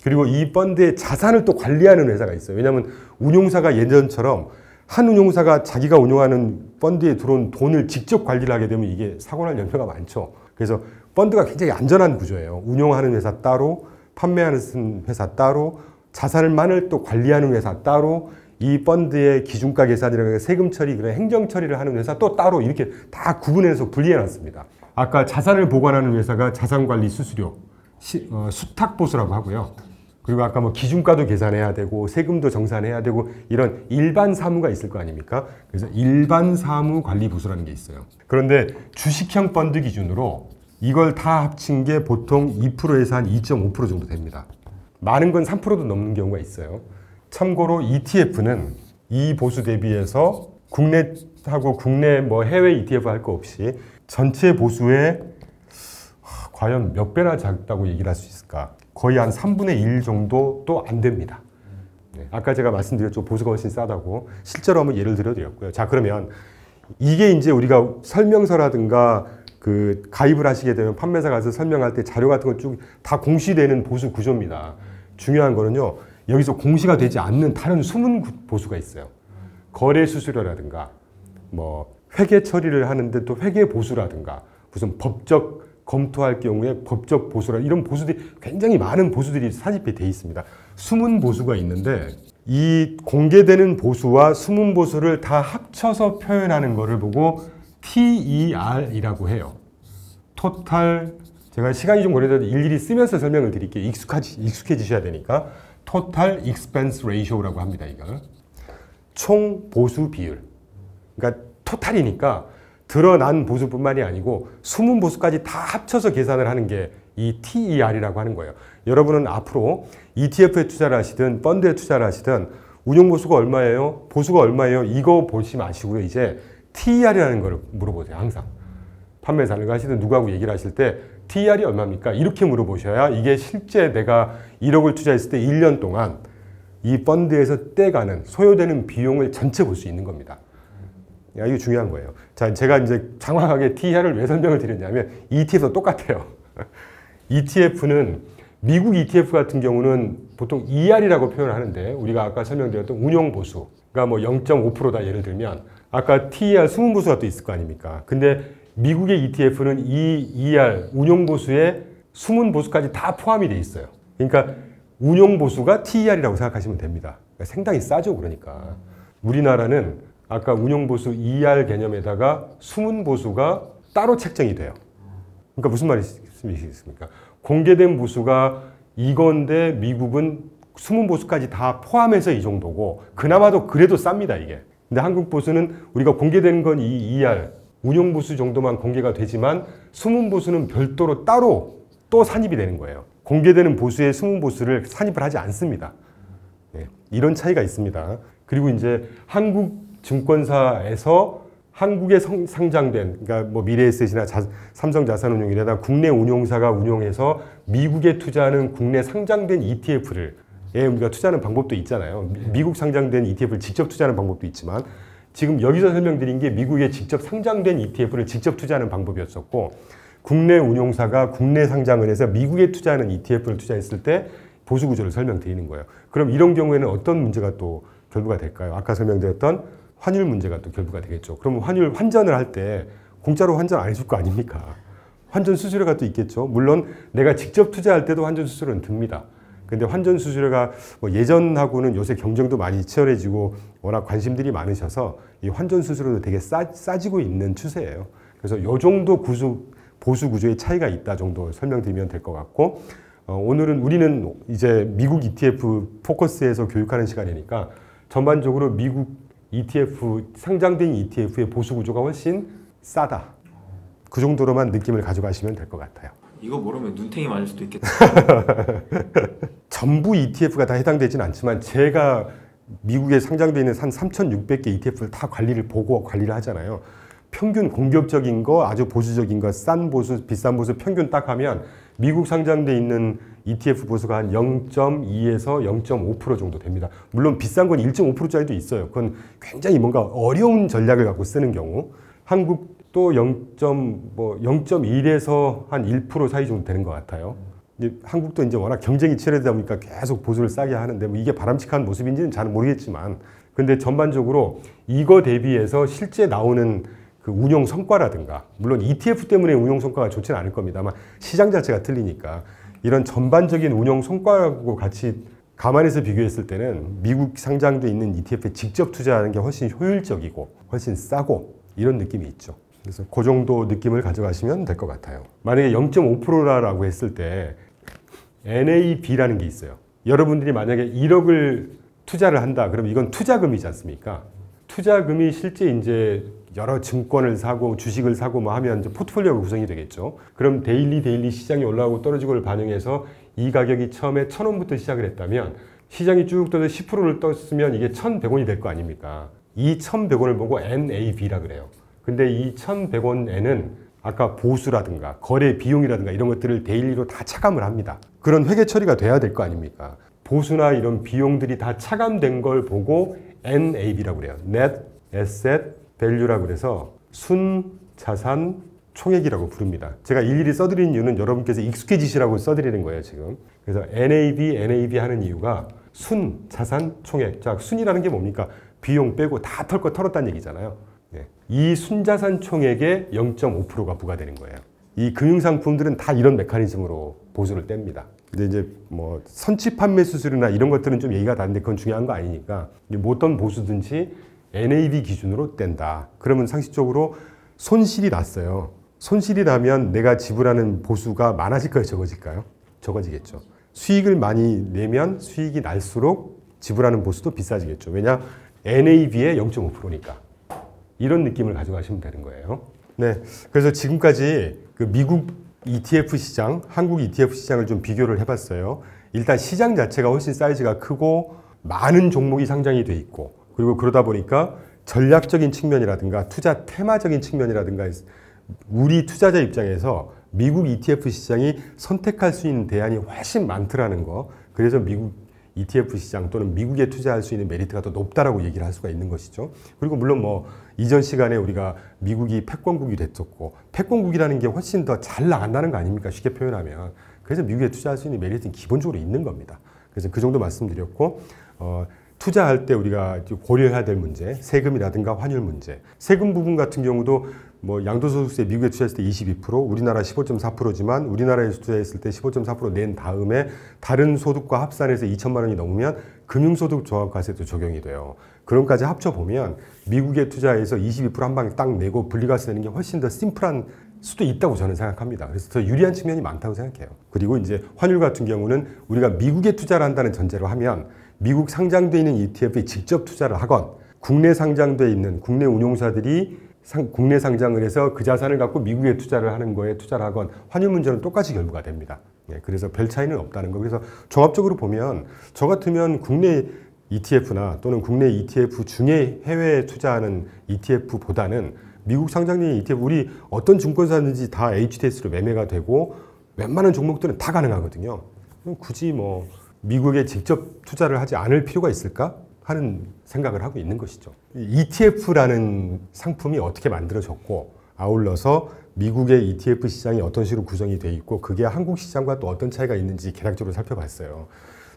그리고 이 펀드의 자산을 또 관리하는 회사가 있어요. 왜냐하면 운용사가 예전처럼 한 운용사가 자기가 운용하는 펀드에 들어온 돈을 직접 관리를 하게 되면 이게 사고 날 염려가 많죠. 그래서 펀드가 굉장히 안전한 구조예요. 운용하는 회사 따로, 판매하는 회사 따로, 자산을만을 또 관리하는 회사 따로, 이 펀드의 기준가 계산이라든가 세금 처리, 그런 행정 처리를 하는 회사 또 따로 이렇게 다 구분해서 분리해 놨습니다. 아까 자산을 보관하는 회사가 자산관리 수수료, 수탁보수라고 하고요. 그리고 아까 뭐 기준가도 계산해야 되고 세금도 정산해야 되고 이런 일반 사무가 있을 거 아닙니까? 그래서 일반 사무 관리 보수라는 게 있어요. 그런데 주식형 펀드 기준으로 이걸 다 합친 게 보통 2%에서 한 2.5% 정도 됩니다. 많은 건 3%도 넘는 경우가 있어요. 참고로 ETF는 이 보수 대비해서 국내하고 국내 뭐 해외 ETF 할 거 없이 전체 보수의 과연 몇 배나 작다고 얘기를 할 수 있을까? 거의 한 3분의 1 정도도 안 됩니다. 네, 아까 제가 말씀드렸죠. 보수가 훨씬 싸다고. 실제로 한번 예를 들어드렸고요. 자, 그러면 이게 이제 우리가 설명서라든가 그 가입을 하시게 되면 판매사 가서 설명할 때 자료 같은 거 쭉 다 공시되는 보수 구조입니다. 중요한 거는요. 여기서 공시가 되지 않는 다른 숨은 보수가 있어요. 거래 수수료라든가 뭐 회계 처리를 하는데 또 회계 보수라든가 무슨 법적 검토할 경우에 법적 보수라 이런 보수들이 굉장히 많은 보수들이 사집해 돼 있습니다. 숨은 보수가 있는데 이 공개되는 보수와 숨은 보수를 다 합쳐서 표현하는 것을 보고 TER이라고 해요. 토탈, 제가 시간이 좀 걸려서 일일이 쓰면서 설명을 드릴게요. 익숙해지셔야 되니까. 토탈 익스펜스 레이쇼라고 합니다. 이걸 총 보수 비율. 그러니까 토탈이니까 드러난 보수뿐만이 아니고 숨은 보수까지 다 합쳐서 계산을 하는 게 이 TER이라고 하는 거예요. 여러분은 앞으로 ETF에 투자를 하시든 펀드에 투자를 하시든 운용 보수가 얼마예요? 보수가 얼마예요? 이거 보시 마시고요. 이제 TER이라는 걸 물어보세요. 항상. 판매사를 가시든 누구하고 얘기를 하실 때 TER이 얼마입니까? 이렇게 물어보셔야 이게 실제 내가 1억을 투자했을 때 1년 동안 이 펀드에서 떼가는 소요되는 비용을 전체 볼 수 있는 겁니다. 야, 이거 중요한 거예요. 자, 제가 이제 장황하게 TER을 왜 설명을 드렸냐면 ETF도 똑같아요. ETF는 미국 ETF 같은 경우는 보통 ER이라고 표현을 하는데 우리가 아까 설명드렸던 운용 보수가 뭐 0.5%다 예를 들면 아까 TER 숨은 보수가 또 있을 거 아닙니까? 근데 미국의 ETF는 이 ER 운용 보수에 숨은 보수까지 다 포함이 돼 있어요. 그러니까 운용 보수가 TER이라고 생각하시면 됩니다. 그러니까 상당히 싸죠, 그러니까. 우리나라는 아까 운용 보수 ER 개념에다가 숨은 보수가 따로 책정이 돼요. 그러니까 무슨 말이겠습니까? 공개된 보수가 이건데 미국은 숨은 보수까지 다 포함해서 이 정도고 그나마도 그래도 쌉니다, 이게. 근데 한국 보수는 우리가 공개되는 건 이 ER 운용 보수 정도만 공개가 되지만 숨은 보수는 별도로 따로 또 산입이 되는 거예요. 공개되는 보수에 숨은 보수를 산입을 하지 않습니다. 네, 이런 차이가 있습니다. 그리고 이제 한국 증권사에서 한국에 상장된, 그러니까 뭐 미래에셋이나 삼성자산운용이나 국내 운용사가 운용해서 미국에 투자하는 국내 상장된 ETF를 우리가 투자하는 방법도 있잖아요. 미국 상장된 ETF를 직접 투자하는 방법도 있지만 지금 여기서 설명드린 게 미국에 직접 상장된 ETF를 직접 투자하는 방법이었었고 국내 운용사가 국내 상장을 해서 미국에 투자하는 ETF를 투자했을 때 보수 구조를 설명드리는 거예요. 그럼 이런 경우에는 어떤 문제가 또 결부가 될까요? 아까 설명드렸던 환율 문제가 또 결부가 되겠죠. 그럼 환율 환전을 할 때 공짜로 환전 안 해줄 거 아닙니까? 환전 수수료가 또 있겠죠. 물론 내가 직접 투자할 때도 환전 수수료는 듭니다. 근데 환전 수수료가 뭐 예전하고는 요새 경쟁도 많이 치열해지고 워낙 관심들이 많으셔서 이 환전 수수료도 되게 싸지고 있는 추세예요. 그래서 이 정도 보수 구조의 차이가 있다 정도 설명드리면 될 것 같고 오늘은 우리는 이제 미국 ETF 포커스에서 교육하는 시간이니까 전반적으로 미국 ETF, 상장된 ETF의 보수 구조가 훨씬 싸다. 그 정도로만 느낌을 가져가시면 될 것 같아요. 이거 모르면 눈탱이 맞을 수도 있겠다. 전부 ETF가 다 해당되지는 않지만 제가 미국에 상장되어 있는 한 3,600개 ETF를 다 관리를 보고 관리를 하잖아요. 평균 공격적인 거, 아주 보수적인 거, 싼 보수, 비싼 보수 평균 딱 하면 미국 상장되어 있는 ETF 보수가 한 0.2에서 0.5% 정도 됩니다. 물론 비싼 건 1.5%짜리도 있어요. 그건 굉장히 뭔가 어려운 전략을 갖고 쓰는 경우. 한국도 0.1에서 한 1% 사이 정도 되는 것 같아요. 한국도 이제 워낙 경쟁이 치열하다 보니까 계속 보수를 싸게 하는데 뭐 이게 바람직한 모습인지는 잘 모르겠지만, 근데 전반적으로 이거 대비해서 실제 나오는 그 운용 성과라든가, 물론 ETF 때문에 운용 성과가 좋지는 않을 겁니다만 시장 자체가 틀리니까 이런 전반적인 운용 성과하고 같이 감안해서 비교했을 때는 미국 상장돼 있는 ETF에 직접 투자하는 게 훨씬 효율적이고 훨씬 싸고 이런 느낌이 있죠. 그래서 그 정도 느낌을 가져가시면 될 것 같아요. 만약에 0.5%라고 했을 때 NAV라는 게 있어요. 여러분들이 만약에 1억을 투자를 한다 그러면 이건 투자금이지 않습니까? 투자금이 실제 이제 여러 증권을 사고 주식을 사고 뭐 하면 이제 포트폴리오가 구성이 되겠죠. 그럼 데일리 시장이 올라오고 떨어지고를 반영해서 이 가격이 처음에 1,000원부터 시작을 했다면 시장이 쭉 떠서 10%를 떴으면 이게 1,100원이 될 거 아닙니까? 이 1,100원을 보고 NAV라 그래요. 근데 이 1,100원에는 아까 보수라든가 거래 비용이라든가 이런 것들을 데일리로 다 차감을 합니다. 그런 회계 처리가 돼야 될 거 아닙니까? 보수나 이런 비용들이 다 차감된 걸 보고 NAV라고 그래요. Net Asset Value라고 그래서 순자산 총액이라고 부릅니다. 제가 일일이 써드리는 이유는 여러분께서 익숙해지시라고 써드리는 거예요, 지금. 그래서 NAV 하는 이유가 순자산 총액. 자, 순이라는 게 뭡니까? 비용 빼고 다 털 거 털었다는 얘기잖아요. 네. 이 순자산 총액의 0.5%가 부과되는 거예요. 이 금융상품들은 다 이런 메커니즘으로 보수를 뗍니다. 근데 이제 뭐 선취 판매 수수료나 이런 것들은 좀 얘기가 다른데 그건 중요한 거 아니니까 어떤 보수든지 NAV 기준으로 뗀다. 그러면 상식적으로 손실이 났어요. 손실이 나면 내가 지불하는 보수가 많아질까요? 적어질까요? 적어지겠죠. 수익을 많이 내면 수익이 날수록 지불하는 보수도 비싸지겠죠. 왜냐? NAV의 0.5%니까. 이런 느낌을 가져가시면 되는 거예요. 네, 그래서 지금까지 그 미국 ETF 시장, 한국 ETF 시장을 좀 비교를 해봤어요. 일단 시장 자체가 훨씬 사이즈가 크고 많은 종목이 상장이 돼 있고, 그리고 그러다 보니까 전략적인 측면이라든가 투자 테마적인 측면이라든가 우리 투자자 입장에서 미국 ETF 시장이 선택할 수 있는 대안이 훨씬 많더라는 거. 그래서 미국 ETF 시장 또는 미국에 투자할 수 있는 메리트가 더 높다라고 얘기를 할 수가 있는 것이죠. 그리고 물론 뭐 이전 시간에 우리가 미국이 패권국이 됐었고, 패권국이라는 게 훨씬 더 잘 나간다는 거 아닙니까? 쉽게 표현하면. 그래서 미국에 투자할 수 있는 메리트는 기본적으로 있는 겁니다. 그래서 그 정도 말씀드렸고, 투자할 때 우리가 고려해야 될 문제, 세금이라든가 환율 문제. 세금 부분 같은 경우도 뭐 양도소득세 미국에 투자했을 때 22%, 우리나라 15.4%지만 우리나라에서 투자했을 때 15.4% 낸 다음에 다른 소득과 합산해서 2천만 원이 넘으면 금융소득 종합과세도 적용이 돼요. 그런까지 합쳐보면 미국에 투자해서 22% 한 방에 딱 내고 분리과세 내는 게 훨씬 더 심플한 수도 있다고 저는 생각합니다. 그래서 더 유리한 측면이 많다고 생각해요. 그리고 이제 환율 같은 경우는 우리가 미국에 투자를 한다는 전제로 하면 미국 상장되어 있는 ETF에 직접 투자를 하건, 국내 상장되어 있는 국내 운용사들이 국내 상장을 해서 그 자산을 갖고 미국에 투자를 하는 거에 투자를 하건 환율 문제는 똑같이 결부가 됩니다. 네, 그래서 별 차이는 없다는 거. 그래서 종합적으로 보면 저 같으면 국내 ETF나 또는 국내 ETF 중에 해외에 투자하는 ETF보다는 미국 상장된 ETF, 우리 어떤 증권사든지 다 HTS로 매매가 되고 웬만한 종목들은 다 가능하거든요. 그럼 굳이 뭐 미국에 직접 투자를 하지 않을 필요가 있을까 하는 생각을 하고 있는 것이죠. ETF라는 상품이 어떻게 만들어졌고, 아울러서 미국의 ETF 시장이 어떤 식으로 구성이 돼 있고, 그게 한국 시장과 또 어떤 차이가 있는지 개략적으로 살펴봤어요.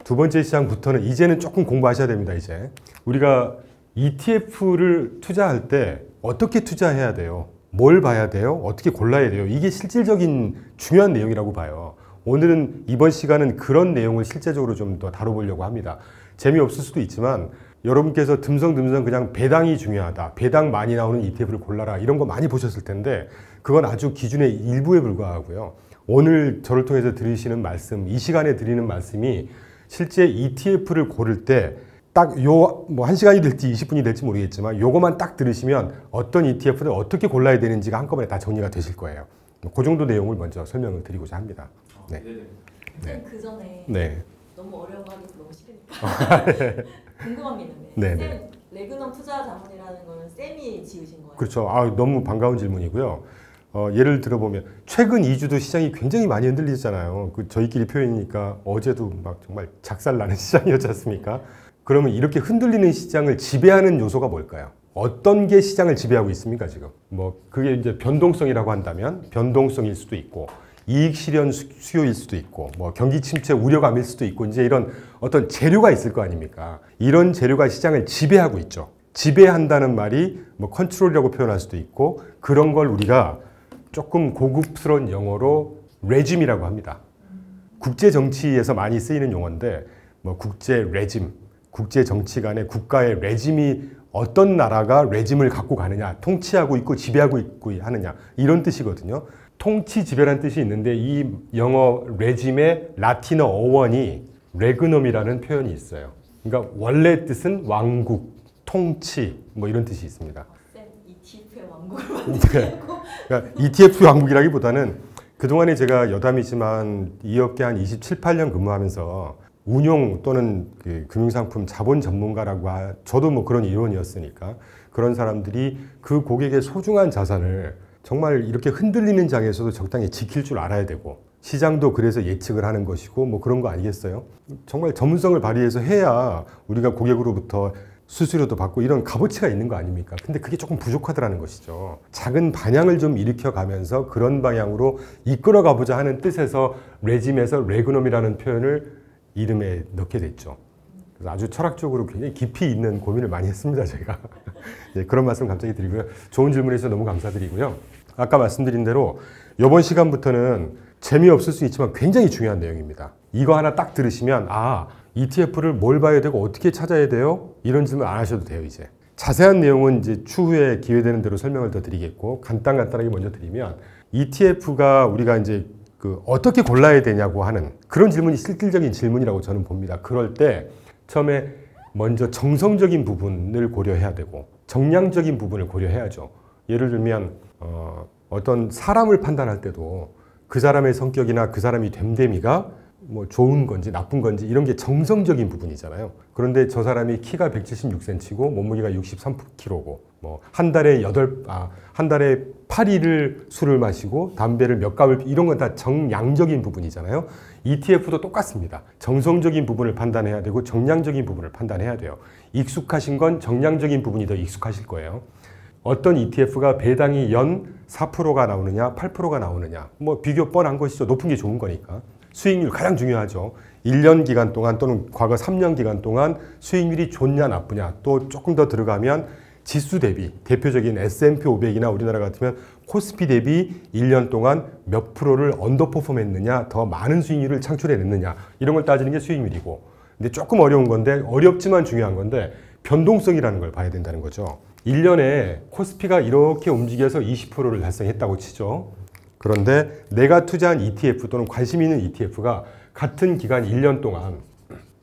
두 번째 시장부터는 이제는 조금 공부하셔야 됩니다. 이제 우리가 ETF를 투자할 때 어떻게 투자해야 돼요? 뭘 봐야 돼요? 어떻게 골라야 돼요? 이게 실질적인 중요한 내용이라고 봐요. 오늘은 이번 시간은 그런 내용을 실제적으로 좀 더 다뤄보려고 합니다. 재미없을 수도 있지만 여러분께서 듬성듬성 그냥 배당이 중요하다, 배당 많이 나오는 ETF를 골라라, 이런 거 많이 보셨을 텐데 그건 아주 기준의 일부에 불과하고요. 오늘 저를 통해서 들으시는 말씀, 이 시간에 드리는 말씀이 실제 ETF를 고를 때 딱 요 뭐 1시간이 될지 20분이 될지 모르겠지만 요거만 딱 들으시면 어떤 ETF를 어떻게 골라야 되는지가 한꺼번에 다 정리가 되실 거예요. 그 정도 내용을 먼저 설명을 드리고자 합니다. 네. 네. 그 전에 네. 너무 어려워하기도 너무 싫으니까 궁금한 게 있는데 네, 쌤 네. 레그넘 투자 자문이라는 거는 쌤이 지으신 거예요? 그렇죠. 너무 반가운 질문이고요. 예를 들어보면 최근 2주도 시장이 굉장히 많이 흔들리잖아요. 저희끼리 표현이니까 어제도 막 정말 작살나는 시장이었지 않습니까? 그러면 이렇게 흔들리는 시장을 지배하는 요소가 뭘까요? 어떤 게 시장을 지배하고 있습니까, 지금? 뭐 그게 이제 변동성이라고 한다면 변동성일 수도 있고 이익 실현 수요일 수도 있고 뭐 경기 침체 우려감일 수도 있고 이제 이런 어떤 재료가 있을 거 아닙니까? 이런 재료가 시장을 지배하고 있죠. 지배한다는 말이 뭐 컨트롤이라고 표현할 수도 있고 그런 걸 우리가 조금 고급스러운 영어로 레짐이라고 합니다. 국제 정치에서 많이 쓰이는 용어인데 뭐 국제 레짐, 국제 정치 간의 국가의 레짐이 어떤 나라가 레짐을 갖고 가느냐, 통치하고 있고 지배하고 있고 하느냐 이런 뜻이거든요. 통치 지배라는 뜻이 있는데 이 영어 레짐의 라틴어 어원이 레그넘이라는 표현이 있어요. 그러니까 원래 뜻은 왕국, 통치 뭐 이런 뜻이 있습니다. 쌤 ETF의 왕국을 만들고 그러니까 ETF 왕국이라기보다는 그동안에 제가 여담이지만 이 업계 한 27, 8년 근무하면서 운용 또는 그 금융상품 자본 전문가라고 저도 뭐 그런 이론이었으니까 그런 사람들이 그 고객의 소중한 자산을 정말 이렇게 흔들리는 장에서도 적당히 지킬 줄 알아야 되고 시장도 그래서 예측을 하는 것이고 뭐 그런 거 아니겠어요? 정말 전문성을 발휘해서 해야 우리가 고객으로부터 수수료도 받고 이런 값어치가 있는 거 아닙니까? 근데 그게 조금 부족하더라는 것이죠. 작은 반향을 좀 일으켜가면서 그런 방향으로 이끌어 가보자 하는 뜻에서 레짐에서 레그넘이라는 표현을 이름에 넣게 됐죠. 그래서 아주 철학적으로 굉장히 깊이 있는 고민을 많이 했습니다, 제가. 네, 그런 말씀 갑자기 드리고요. 좋은 질문해 주셔서 너무 감사드리고요. 아까 말씀드린 대로 이번 시간부터는 재미없을 수 있지만 굉장히 중요한 내용입니다. 이거 하나 딱 들으시면 ETF를 뭘 봐야 되고 어떻게 찾아야 돼요? 이런 질문 안 하셔도 돼요, 이제. 자세한 내용은 이제 추후에 기회되는 대로 설명을 더 드리겠고 간단하게 먼저 드리면 ETF가 우리가 이제 어떻게 골라야 되냐고 하는 그런 질문이 실질적인 질문이라고 저는 봅니다. 그럴 때 처음에 먼저 정성적인 부분을 고려해야 되고 정량적인 부분을 고려해야죠. 예를 들면 어떤 사람을 판단할 때도 그 사람의 성격이나 그 사람이 됨됨이가 뭐 좋은 건지 나쁜 건지 이런 게 정성적인 부분이잖아요. 그런데 저 사람이 키가 176cm고 몸무게가 63kg고 뭐 한 달에 8일을 술을 마시고 담배를 몇 갑을 이런 건 다 정량적인 부분이잖아요. ETF도 똑같습니다. 정성적인 부분을 판단해야 되고 정량적인 부분을 판단해야 돼요. 익숙하신 건 정량적인 부분이 더 익숙하실 거예요. 어떤 ETF가 배당이 연 4%가 나오느냐 8%가 나오느냐 뭐 비교 뻔한 것이죠. 높은 게 좋은 거니까. 수익률 가장 중요하죠. 1년 기간 동안 또는 과거 3년 기간 동안 수익률이 좋냐 나쁘냐 또 조금 더 들어가면 지수 대비 대표적인 S&P 500이나 우리나라 같으면 코스피 대비 1년 동안 몇 프로를 언더퍼폼 했느냐 더 많은 수익률을 창출해냈느냐 이런 걸 따지는 게 수익률이고 근데 조금 어려운 건데 어렵지만 중요한 건데 변동성이라는 걸 봐야 된다는 거죠. 1년에 코스피가 이렇게 움직여서 20%를 달성했다고 치죠. 그런데 내가 투자한 ETF 또는 관심 있는 ETF가 같은 기간 1년 동안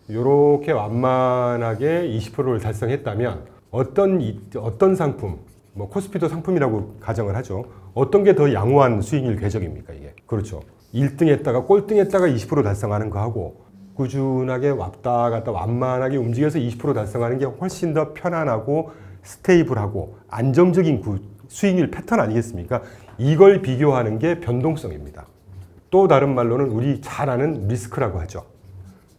이렇게 완만하게 20%를 달성했다면 어떤 상품, 뭐 코스피도 상품이라고 가정을 하죠. 어떤 게 더 양호한 수익률 궤적입니까 이게? 그렇죠. 1등 했다가 꼴등 했다가 20% 달성하는 거하고 꾸준하게 왔다 갔다 완만하게 움직여서 20% 달성하는 게 훨씬 더 편안하고 스테이블하고 안정적인 수익률 패턴 아니겠습니까? 이걸 비교하는 게 변동성입니다. 또 다른 말로는 우리 잘 아는 리스크라고 하죠.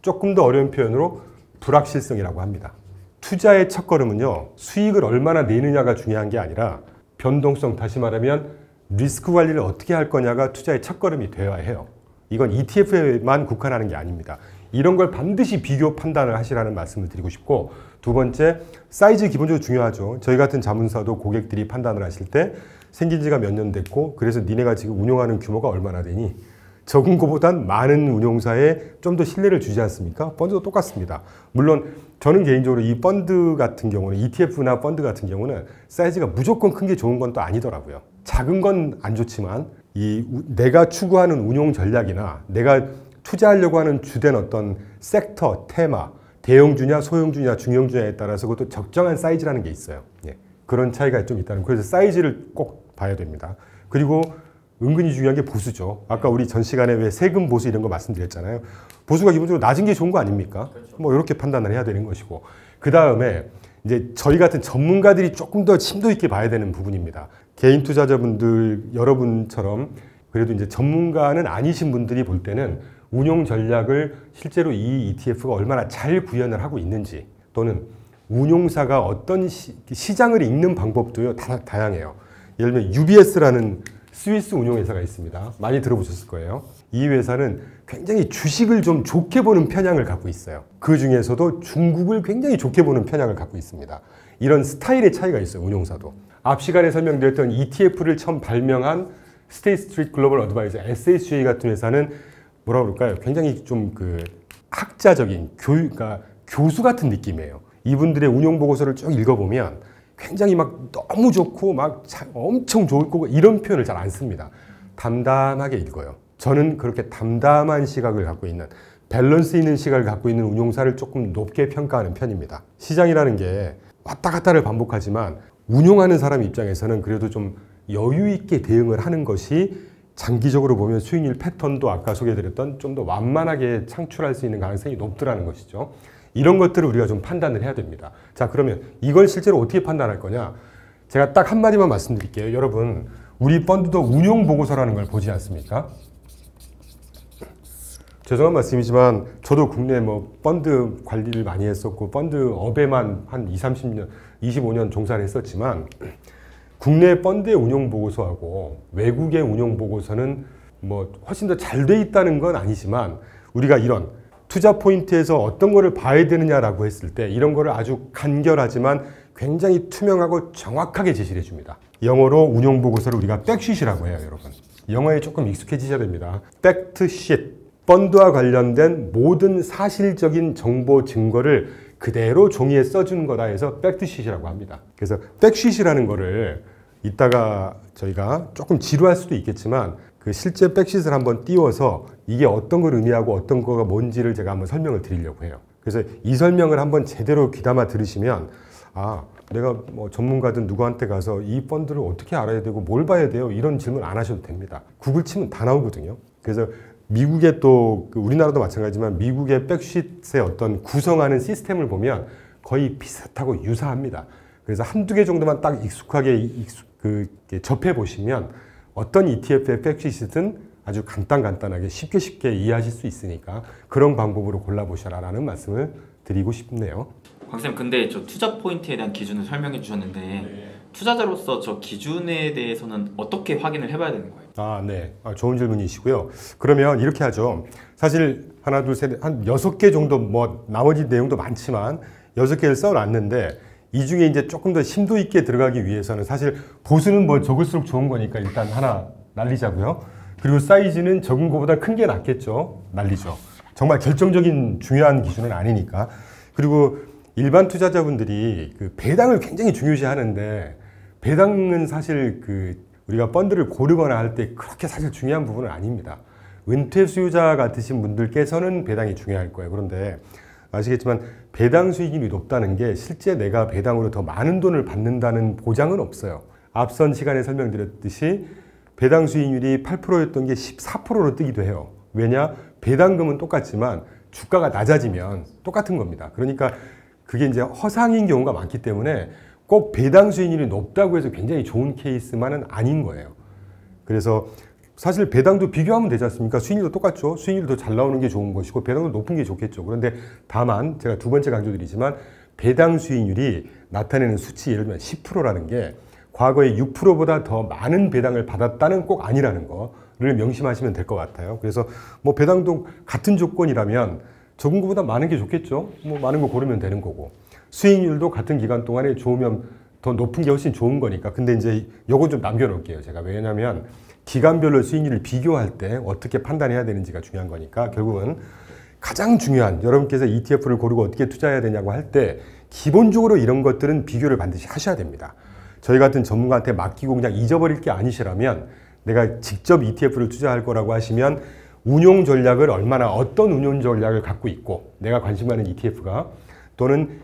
조금 더 어려운 표현으로 불확실성이라고 합니다. 투자의 첫걸음은요. 수익을 얼마나 내느냐가 중요한 게 아니라 변동성, 다시 말하면 리스크 관리를 어떻게 할 거냐가 투자의 첫걸음이 되어야 해요. 이건 ETF에만 국한하는 게 아닙니다. 이런 걸 반드시 비교 판단을 하시라는 말씀을 드리고 싶고 두 번째, 사이즈 기본적으로 중요하죠. 저희 같은 자문사도 고객들이 판단을 하실 때 생긴 지가 몇 년 됐고 그래서 니네가 지금 운용하는 규모가 얼마나 되니? 적은 것보단 많은 운용사에 좀 더 신뢰를 주지 않습니까? 펀드도 똑같습니다. 물론 저는 개인적으로 이 펀드 같은 경우는 ETF나 펀드 같은 경우는 사이즈가 무조건 큰 게 좋은 건 또 아니더라고요. 작은 건 안 좋지만 내가 추구하는 운용 전략이나 내가 투자하려고 하는 주된 어떤 섹터, 테마, 대형주냐 소형주냐 중형주냐에 따라서 그것도 적정한 사이즈라는 게 있어요. 예. 그런 차이가 좀 있다는 거예요. 그래서 사이즈를 꼭 봐야 됩니다. 그리고 은근히 중요한 게 보수죠. 아까 우리 전 시간에 왜 세금 보수 이런 거 말씀드렸잖아요. 보수가 기본적으로 낮은 게 좋은 거 아닙니까? 그렇죠. 뭐 이렇게 판단을 해야 되는 것이고, 그 다음에 이제 저희 같은 전문가들이 조금 더 심도 있게 봐야 되는 부분입니다. 개인 투자자분들 여러분처럼 그래도 이제 전문가는 아니신 분들이 볼 때는 운용 전략을 실제로 이 ETF가 얼마나 잘 구현을 하고 있는지, 또는 운용사가 어떤 시장을 읽는 방법도요 다양해요. 예를 들면 UBS라는 스위스 운용회사가 있습니다. 많이 들어보셨을 거예요. 이 회사는 굉장히 주식을 좀 좋게 보는 편향을 갖고 있어요. 그 중에서도 중국을 굉장히 좋게 보는 편향을 갖고 있습니다. 이런 스타일의 차이가 있어요, 운용사도. 앞 시간에 설명드렸던 ETF를 처음 발명한 스테이트 스트리트 글로벌 어드바이저 SSGA 같은 회사는 뭐라 그럴까요? 굉장히 좀 그 학자적인 그러니까 교수 같은 느낌이에요. 이분들의 운용 보고서를 쭉 읽어보면 굉장히 막 너무 좋고 막 엄청 좋을 거고 이런 표현을 잘 안 씁니다. 담담하게 읽어요. 저는 그렇게 담담한 시각을 갖고 있는, 밸런스 있는 시각을 갖고 있는 운용사를 조금 높게 평가하는 편입니다. 시장이라는 게 왔다 갔다를 반복하지만 운용하는 사람 입장에서는 그래도 좀 여유 있게 대응을 하는 것이 장기적으로 보면 수익률 패턴도 아까 소개해드렸던 좀 더 완만하게 창출할 수 있는 가능성이 높더라는 것이죠. 이런 것들을 우리가 좀 판단을 해야 됩니다. 자, 그러면 이걸 실제로 어떻게 판단할 거냐? 제가 딱 한마디만 말씀드릴게요. 여러분, 우리 펀드도 운용 보고서라는 걸 보지 않습니까? 죄송한 말씀이지만 저도 국내 뭐 펀드 관리를 많이 했었고 펀드 업에만 한 30년, 25년 종사를 했었지만 국내 펀드의 운용 보고서하고 외국의 운용 보고서는 뭐 훨씬 더 잘 돼 있다는 건 아니지만, 우리가 이런 투자 포인트에서 어떤 거를 봐야 되느냐라고 했을 때 이런 거를 아주 간결하지만 굉장히 투명하고 정확하게 제시를 해줍니다. 영어로 운용 보고서를 우리가 백시트라고 해요, 여러분. 영어에 조금 익숙해지셔야 됩니다. 팩트시트. 펀드와 관련된 모든 사실적인 정보 증거를 그대로 종이에 써주는 거다 해서 팩트시트라고 합니다. 그래서 백시트라는 거를 이따가 저희가 조금 지루할 수도 있겠지만 그 실제 백시트를 한번 띄워서 이게 어떤 걸 의미하고 어떤 거가 뭔지를 제가 한번 설명을 드리려고 해요. 그래서 이 설명을 한번 제대로 귀담아 들으시면, 아, 내가 뭐 전문가든 누구한테 가서 이 펀드를 어떻게 알아야 되고 뭘 봐야 돼요? 이런 질문 안 하셔도 됩니다. 구글 치면 다 나오거든요. 그래서 미국의 또 우리나라도 마찬가지지만 미국의 백시트의 어떤 구성하는 시스템을 보면 거의 비슷하고 유사합니다. 그래서 한두 개 정도만 딱 익숙하게 접해 보시면 어떤 ETF의 백시트든 아주 간단하게 쉽게 이해하실 수 있으니까 그런 방법으로 골라보셔라라는 말씀을 드리고 싶네요. 광쌤, 근데 저 투자 포인트에 대한 기준을 설명해 주셨는데 투자자로서 저 기준에 대해서는 어떻게 확인을 해봐야 되는 거예요? 아, 네. 좋은 질문이시고요. 그러면 이렇게 하죠. 사실 하나, 둘, 셋, 한 6개 정도, 뭐 나머지 내용도 많지만 6개를 써놨는데 이 중에 이제 조금 더 심도 있게 들어가기 위해서는 사실 보수는 뭐 적을수록 좋은 거니까 일단 하나 날리자고요. 그리고 사이즈는 적은 것보다 큰 게 낫겠죠. 날리죠. 정말 결정적인 중요한 기준은 아니니까. 그리고 일반 투자자분들이 그 배당을 굉장히 중요시 하는데 배당은 사실 우리가 펀드를 고르거나 할 때 그렇게 사실 중요한 부분은 아닙니다. 은퇴 수요자 같으신 분들께서는 배당이 중요할 거예요. 그런데 아시겠지만 배당 수익률이 높다는 게 실제 내가 배당으로 더 많은 돈을 받는다는 보장은 없어요. 앞선 시간에 설명드렸듯이 배당 수익률이 8%였던 게 14%로 뜨기도 해요. 왜냐? 배당금은 똑같지만 주가가 낮아지면 똑같은 겁니다. 그러니까 그게 이제 허상인 경우가 많기 때문에 꼭 배당 수익률이 높다고 해서 굉장히 좋은 케이스만은 아닌 거예요. 그래서 사실 배당도 비교하면 되지 않습니까? 수익률도 똑같죠. 수익률도 잘 나오는 게 좋은 것이고 배당도 높은 게 좋겠죠. 그런데 다만 제가 두 번째 강조드리지만 배당 수익률이 나타내는 수치, 예를 들면 10%라는 게 과거에 6%보다 더 많은 배당을 받았다는 꼭 아니라는 거를 명심하시면 될 것 같아요. 그래서 뭐 배당도 같은 조건이라면 적은 것보다 많은 게 좋겠죠. 뭐 많은 거 고르면 되는 거고. 수익률도 같은 기간 동안에 좋으면 더 높은 게 훨씬 좋은 거니까. 근데 이제 요거 좀 남겨놓을게요. 제가 왜냐면 기간별로 수익률을 비교할 때 어떻게 판단해야 되는지가 중요한 거니까 결국은 가장 중요한, 여러분께서 ETF를 고르고 어떻게 투자해야 되냐고 할 때 기본적으로 이런 것들은 비교를 반드시 하셔야 됩니다. 저희 같은 전문가한테 맡기고 그냥 잊어버릴 게 아니시라면 내가 직접 ETF를 투자할 거라고 하시면 운용 전략을 얼마나 어떤 운용 전략을 갖고 있고 내가 관심 가는 ETF가 또는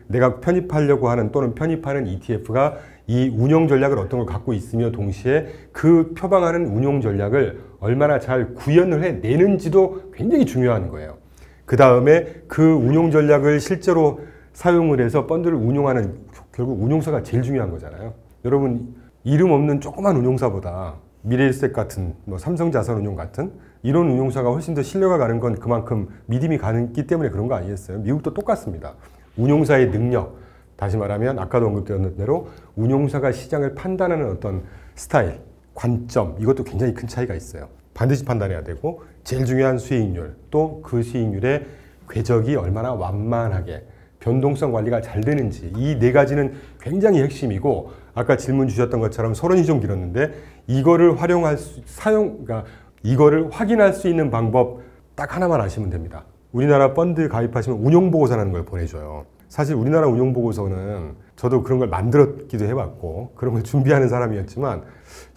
내가 편입하려고 하는 또는 편입하는 ETF가 이 운용 전략을 어떤 걸 갖고 있으며 동시에 그 표방하는 운용 전략을 얼마나 잘 구현을 해내는지도 굉장히 중요한 거예요. 그 다음에 그 운용 전략을 실제로 사용을 해서 펀드를 운용하는 결국 운용사가 제일 중요한 거잖아요. 여러분 이름 없는 조그만 운용사보다 미래에셋 같은 삼성자산운용 같은 이런 운용사가 훨씬 더 신뢰가 가는 건 그만큼 믿음이 가기 때문에 그런 거 아니겠어요? 미국도 똑같습니다. 운용사의 능력, 다시 말하면 아까도 언급되었던 대로 운용사가 시장을 판단하는 어떤 스타일, 관점 이것도 굉장히 큰 차이가 있어요. 반드시 판단해야 되고 제일 중요한 수익률, 또 그 수익률의 궤적이 얼마나 완만하게 변동성 관리가 잘 되는지 이 네 가지는 굉장히 핵심이고 아까 질문 주셨던 것처럼 서론이 좀 길었는데 이거를 그러니까 이거를 확인할 수 있는 방법 딱 하나만 아시면 됩니다. 우리나라 펀드 가입하시면 운용보고서라는 걸 보내줘요. 사실 우리나라 운용보고서는 저도 그런 걸 만들었기도 해봤고 그런 걸 준비하는 사람이었지만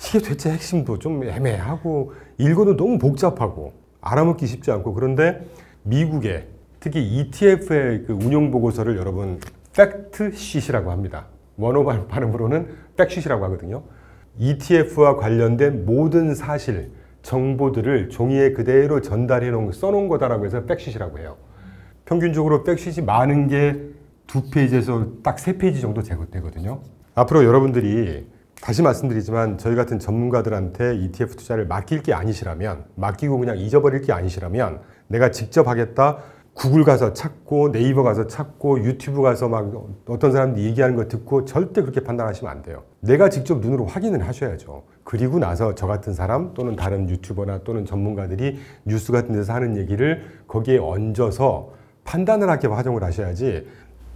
이게 대체 핵심도 좀 애매하고 읽어도 너무 복잡하고 알아먹기 쉽지 않고 그런데 미국의 특히 ETF의 그 운용보고서를 여러분 팩트시트라고 합니다. 원어 발음으로는 팩트시트라고 하거든요. ETF와 관련된 모든 사실, 정보들을 종이에 그대로 전달해 써놓은 거다라고 해서 팩트시트라고 해요. 평균적으로 팩트시트 많은 게 2페이지에서 딱 3페이지 정도 되거든요. 앞으로 여러분들이 다시 말씀드리지만 저희 같은 전문가들한테 ETF 투자를 맡길 게 아니시라면 맡기고 그냥 잊어버릴 게 아니시라면 내가 직접 하겠다 구글 가서 찾고 네이버 가서 찾고 유튜브 가서 막 어떤 사람들이 얘기하는 거 듣고 절대 그렇게 판단하시면 안 돼요. 내가 직접 눈으로 확인을 하셔야죠. 그리고 나서 저 같은 사람 또는 다른 유튜버나 또는 전문가들이 뉴스 같은 데서 하는 얘기를 거기에 얹어서 판단을 하게 활용을 하셔야지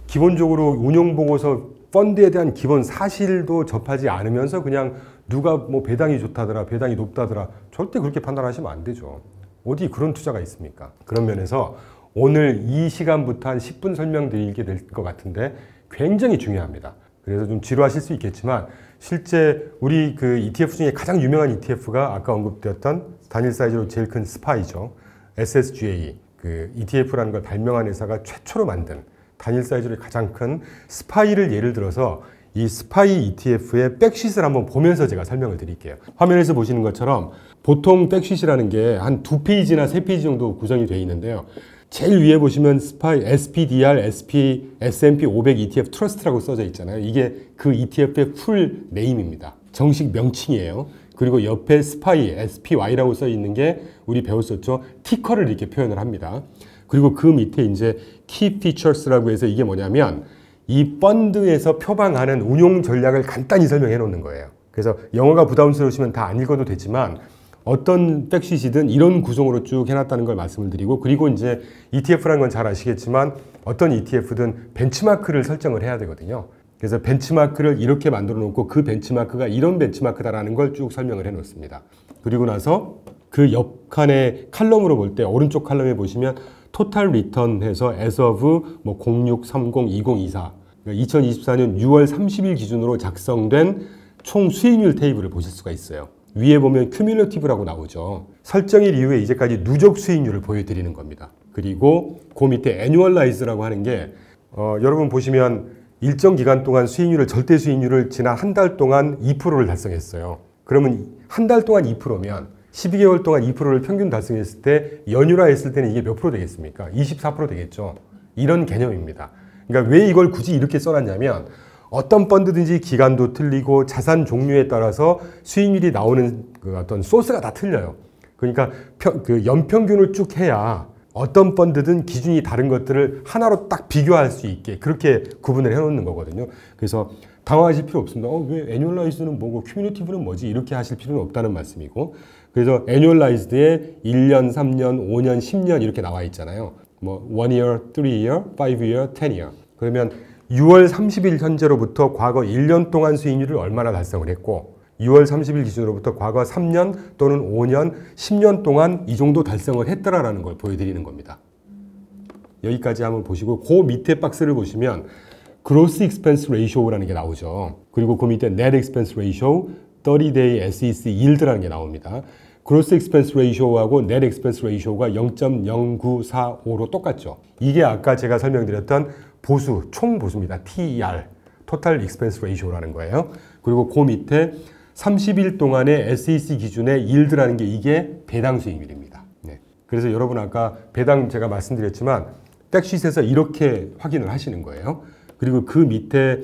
기본적으로 운용보고서 펀드에 대한 기본 사실도 접하지 않으면서 그냥 누가 뭐 배당이 좋다더라 배당이 높다더라 절대 그렇게 판단하시면 안 되죠. 어디 그런 투자가 있습니까? 그런 면에서 오늘 이 시간부터 한 10분 설명드리게 될 것 같은데 굉장히 중요합니다. 그래서 좀 지루하실 수 있겠지만 실제 우리 그 ETF 중에 가장 유명한 ETF가 아까 언급되었던 단일 사이즈로 제일 큰 스파이죠. SSGA 그 ETF라는 걸 발명한 회사가 최초로 만든 단일 사이즈로 가장 큰 스파이를 예를 들어서 이 스파이 ETF의 백시트를 한번 보면서 제가 설명을 드릴게요. 화면에서 보시는 것처럼 보통 백시트라는 게 한 2페이지나 3페이지 정도 구성이 되어 있는데요. 제일 위에 보시면 스파이 SPDR, S&P 500 ETF 트러스트라고 써져 있잖아요. 이게 그 ETF의 풀 네임입니다. 정식 명칭이에요. 그리고 옆에 스파이, SPY라고 써 있는 게 우리 배웠었죠. 티커를 이렇게 표현을 합니다. 그리고 그 밑에 이제 Key Features라고 해서 이게 뭐냐면 이 펀드에서 표방하는 운용 전략을 간단히 설명해 놓는 거예요. 그래서 영어가 부담스러우시면 다 안 읽어도 되지만 어떤 백시시든 이런 구성으로 쭉 해놨다는 걸 말씀을 드리고 그리고 이제 ETF라는 건 잘 아시겠지만 어떤 ETF든 벤치마크를 설정을 해야 되거든요. 그래서 벤치마크를 이렇게 만들어 놓고 그 벤치마크가 이런 벤치마크다라는 걸 쭉 설명을 해 놓습니다. 그리고 나서 그 옆칸의 칼럼으로 볼 때 오른쪽 칼럼에 보시면 토탈 리턴 해서 as of 06, 30, 20, 24 2024년 6월 30일 기준으로 작성된 총 수익률 테이블을 보실 수가 있어요. 위에 보면 큐뮬러티브라고 나오죠. 설정일 이후에 이제까지 누적 수익률을 보여드리는 겁니다. 그리고 그 밑에 애뉴얼라이즈라고 하는 게 여러분 보시면 일정 기간 동안 수익률을 절대 수익률을 지난 한 달 동안 2%를 달성했어요. 그러면 한 달 동안 2%면 12개월 동안 2%를 평균 달성했을 때 연율화했을 때는 이게 몇 프로 되겠습니까? 24% 되겠죠. 이런 개념입니다. 그러니까 왜 이걸 굳이 이렇게 써놨냐면 어떤 펀드든지 기간도 틀리고 자산 종류에 따라서 수익률이 나오는 그 어떤 소스가 다 틀려요. 그러니까 그 연평균을 쭉 해야 어떤 펀드든 기준이 다른 것들을 하나로 딱 비교할 수 있게 그렇게 구분을 해놓는 거거든요. 그래서 당황하실 필요 없습니다. 왜 애뉴얼라이즈는 뭐고 큐뮬러티브는 뭐지? 이렇게 하실 필요는 없다는 말씀이고 그래서 애뉴얼라이즈드에 1년, 3년, 5년, 10년 이렇게 나와 있잖아요. 뭐 1year, 3year, 5year, 10year. 그러면 6월 30일 현재로부터 과거 1년 동안 수익률을 얼마나 달성을 했고 6월 30일 기준으로부터 과거 3년 또는 5년, 10년 동안 이 정도 달성을 했더라라는 걸 보여드리는 겁니다. 여기까지 한번 보시고 그 밑에 박스를 보시면 Gross Expense Ratio라는 게 나오죠. 그리고 그 밑에 Net Expense Ratio, 30-day SEC Yield라는 게 나옵니다. gross expense ratio하고 net expense ratio가 0.0945로 똑같죠. 이게 아까 제가 설명드렸던 보수, 총 보수입니다. TER, total expense ratio라는 거예요. 그리고 그 밑에 30일 동안의 SEC 기준의 yield라는 게 이게 배당 수익률입니다. 네. 그래서 여러분 아까 배당 제가 말씀드렸지만 백시트에서 이렇게 확인을 하시는 거예요. 그리고 그 밑에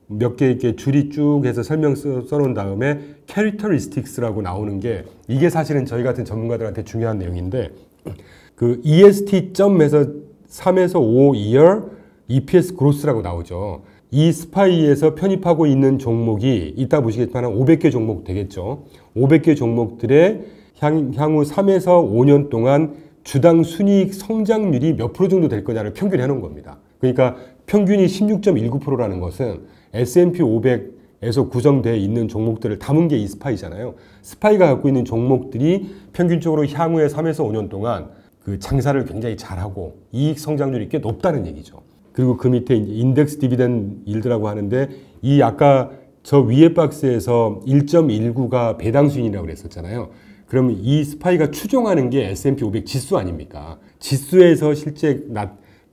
몇 개 이렇게 줄이 쭉 해서 설명 써놓은 다음에 characteristics라고 나오는 게 이게 사실은 저희 같은 전문가들한테 중요한 내용인데 그 EST.에서 3에서 5 year EPS growth라고 나오죠. 이 스파이에서 편입하고 있는 종목이 이따 보시겠지만 한 500개 종목 되겠죠. 500개 종목들의 향후 3에서 5년 동안 주당 순이익 성장률이 몇 프로 정도 될 거냐를 평균해 놓은 겁니다. 그러니까 평균이 16.19%라는 것은 S&P 500에서 구성되어 있는 종목들을 담은 게 이 스파이잖아요. 스파이가 갖고 있는 종목들이 평균적으로 향후에 3에서 5년 동안 그 장사를 굉장히 잘하고 이익 성장률이 꽤 높다는 얘기죠. 그리고 그 밑에 인덱스 디비덴드 일드라고 하는데 이 아까 저 위에 박스에서 1.19가 배당 수익이라고 그랬었잖아요. 그러면 이 스파이가 추종하는 게 S&P 500 지수 아닙니까? 지수에서 실제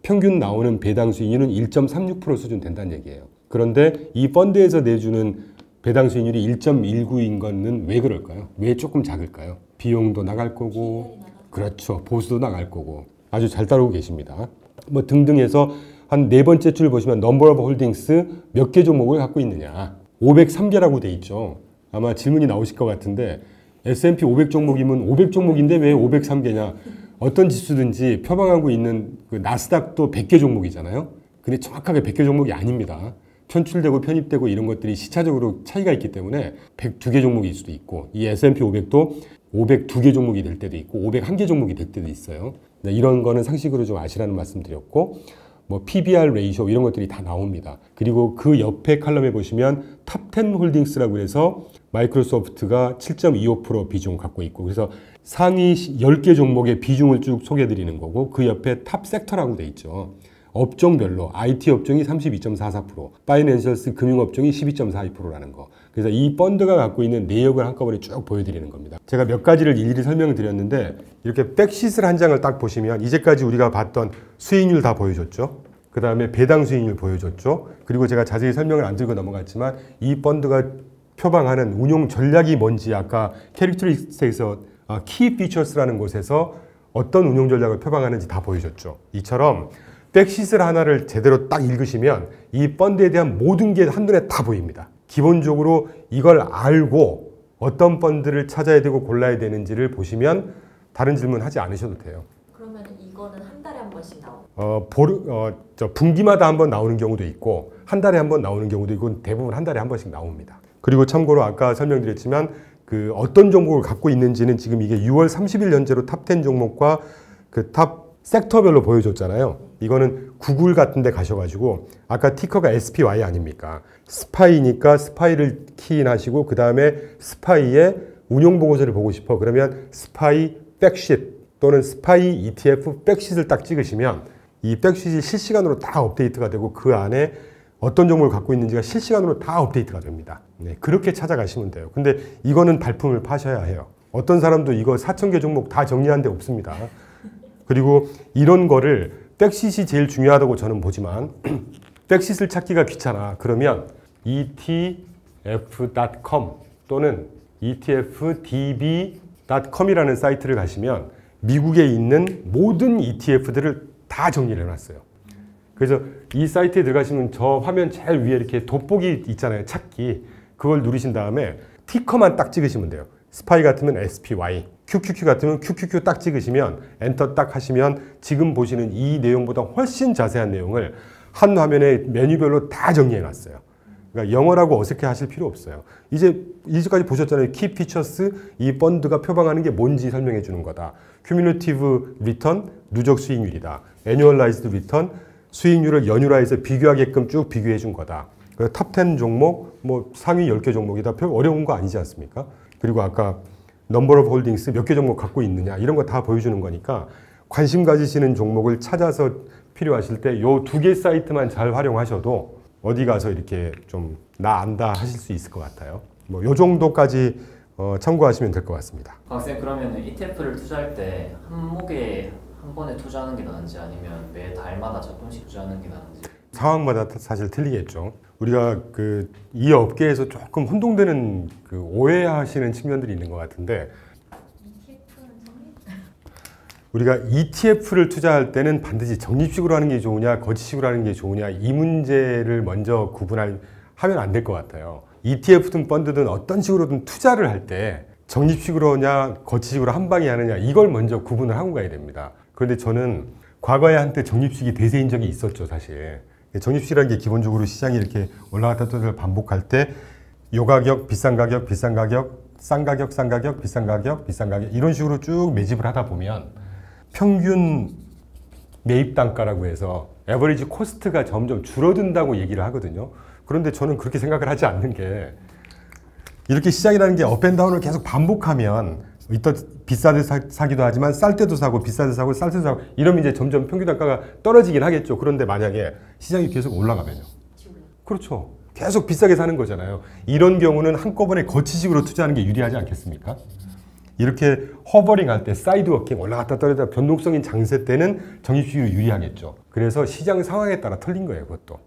평균 나오는 배당 수익률은 1.36% 수준 된다는 얘기예요. 그런데 이 펀드에서 내주는 배당 수익률이 1.19인 거는 왜 그럴까요? 왜 조금 작을까요? 비용도 나갈 거고, 그렇죠. 보수도 나갈 거고. 아주 잘 따르고 계십니다. 뭐 등등해서 한 네 번째 줄 보시면 넘버 오브 홀딩스 몇 개 종목을 갖고 있느냐. 503개라고 돼 있죠. 아마 질문이 나오실 것 같은데 S&P 500 종목이면 500 종목인데 왜 503개냐. 어떤 지수든지 표방하고 있는 그 나스닥도 100개 종목이잖아요. 근데 정확하게 100개 종목이 아닙니다. 편출되고 편입되고 이런 것들이 시차적으로 차이가 있기 때문에 102개 종목일 수도 있고 이 S&P 500도 502개 종목이 될 때도 있고 501개 종목이 될 때도 있어요. 네, 이런 거는 상식으로 좀 아시라는 말씀 드렸고 뭐 PBR 레이쇼 이런 것들이 다 나옵니다. 그리고 그 옆에 칼럼에 보시면 탑10 홀딩스라고 해서 마이크로소프트가 7.25% 비중 갖고 있고 그래서 상위 10개 종목의 비중을 쭉 소개해 드리는 거고 그 옆에 탑 섹터라고 돼 있죠. 업종별로 IT 업종이 32.44%, 파이낸셜스 금융업종이 12.42%라는 거. 그래서 이 펀드가 갖고 있는 내역을 한꺼번에 쭉 보여드리는 겁니다. 제가 몇 가지를 일일이 설명을 드렸는데 이렇게 백시트 한 장을 딱 보시면 이제까지 우리가 봤던 수익률 다 보여줬죠. 그 다음에 배당 수익률 보여줬죠. 그리고 제가 자세히 설명을 안 드리고 넘어갔지만 이 펀드가 표방하는 운용 전략이 뭔지 아까 캐릭터리스틱에서 키 피처스라는 곳에서 어떤 운용 전략을 표방하는지 다 보여줬죠. 이처럼 백시트 하나를 제대로 딱 읽으시면 이 펀드에 대한 모든 게 한눈에 다 보입니다. 기본적으로 이걸 알고 어떤 펀드를 찾아야 되고 골라야 되는지를 보시면 다른 질문 하지 않으셔도 돼요. 그러면 이거는 한 달에 한 번씩 나와요? 분기마다 한 번 나오는 경우도 있고 한 달에 한 번 나오는 경우도 있고 대부분 한 달에 한 번씩 나옵니다. 그리고 참고로 아까 설명드렸지만 그 어떤 종목을 갖고 있는지는 지금 이게 6월 30일 현재로 탑10 종목과 그 탑 섹터별로 보여줬잖아요. 이거는 구글 같은 데 가셔가지고 아까 티커가 SPY 아닙니까? 스파이니까 스파이를 키인하시고 그 다음에 스파이의 운용보고서를 보고 싶어. 그러면 스파이 백시트 또는 스파이 ETF 백시트를 딱 찍으시면 이 백시트이 실시간으로 다 업데이트가 되고 그 안에 어떤 종목을 갖고 있는지가 실시간으로 다 업데이트가 됩니다. 네, 그렇게 찾아가시면 돼요. 근데 이거는 발품을 파셔야 해요. 어떤 사람도 이거 4,000개 종목 다 정리한 데 없습니다. 그리고 이런 거를 백시트이 제일 중요하다고 저는 보지만 백시트를 찾기가 귀찮아. 그러면 etf.com 또는 etfdb.com이라는 사이트를 가시면 미국에 있는 모든 ETF들을 다 정리를 해놨어요. 그래서 이 사이트에 들어가시면 저 화면 제일 위에 이렇게 돋보기 있잖아요. 찾기. 그걸 누르신 다음에 티커만 딱 찍으시면 돼요. 스파이 같으면 SPY, QQQ 같으면 QQQ 딱 찍으시면 엔터 딱 하시면 지금 보시는 이 내용보다 훨씬 자세한 내용을 한 화면에 메뉴별로 다 정리해 놨어요. 그러니까 영어라고 어색해 하실 필요 없어요. 이제까지 보셨잖아요. 키 피처스, 이 펀드가 표방하는 게 뭔지 설명해 주는 거다. 큐뮬러티브 리턴, 누적 수익률이다. 애뉴얼라이즈드 리턴, 수익률을 연율화해서 비교하게끔 쭉 비교해 준 거다. 탑10 종목, 뭐 상위 10개 종목이다. 별 어려운 거 아니지 않습니까? 그리고 아까 넘버 오브 홀딩스 몇 개 종목 갖고 있느냐 이런 거 다 보여주는 거니까 관심 가지시는 종목을 찾아서 필요하실 때 요 2개 사이트만 잘 활용하셔도 어디 가서 이렇게 좀 나 안다 하실 수 있을 것 같아요. 뭐 요 정도까지 참고하시면 될 것 같습니다. 박쌤, 그러면 ETF를 투자할 때 한목에 한 번에 투자하는 게 나은지 아니면 매 달마다 조금씩 투자하는 게 나은지? 상황마다 사실 틀리겠죠. 우리가 이 업계에서 조금 혼동되는 오해하시는 측면들이 있는 것 같은데, ETF는 우리가 ETF를 투자할 때는 반드시 적립식으로 하는 게 좋으냐 거치식으로 하는 게 좋으냐 이 문제를 먼저 구분하면 안 될 것 같아요. ETF든 펀드든 어떤 식으로든 투자를 할 때 적립식으로냐 거치식으로 한 방에 하느냐 이걸 먼저 구분을 하고 가야 됩니다. 그런데 저는 과거에 한때 적립식이 대세인 적이 있었죠. 사실 적립식이라는 게 기본적으로 시장이 이렇게 올라갔다 떨어졌다 반복할 때 요 가격, 비싼 가격, 비싼 가격, 싼 가격, 싼 가격, 비싼 가격, 비싼 가격 이런 식으로 쭉 매집을 하다 보면 평균 매입 단가라고 해서 에버리지 코스트가 점점 줄어든다고 얘기를 하거든요. 그런데 저는 그렇게 생각을 하지 않는 게, 이렇게 시장이라는 게 업앤다운을 계속 반복하면 이따 비싸게 사기도 하지만 쌀 때도 사고 비싸게 사고 쌀 때도 사고 이러면 이제 점점 평균 단가가 떨어지긴 하겠죠. 그런데 만약에 시장이 계속 올라가면요. 그렇죠. 계속 비싸게 사는 거잖아요. 이런 경우는 한꺼번에 거치식으로 투자하는 게 유리하지 않겠습니까? 이렇게 허버링 할 때 사이드 워킹 올라갔다 떨어졌다 변동성인 장세 때는 적립식이 유리하겠죠. 그래서 시장 상황에 따라 틀린 거예요. 그것도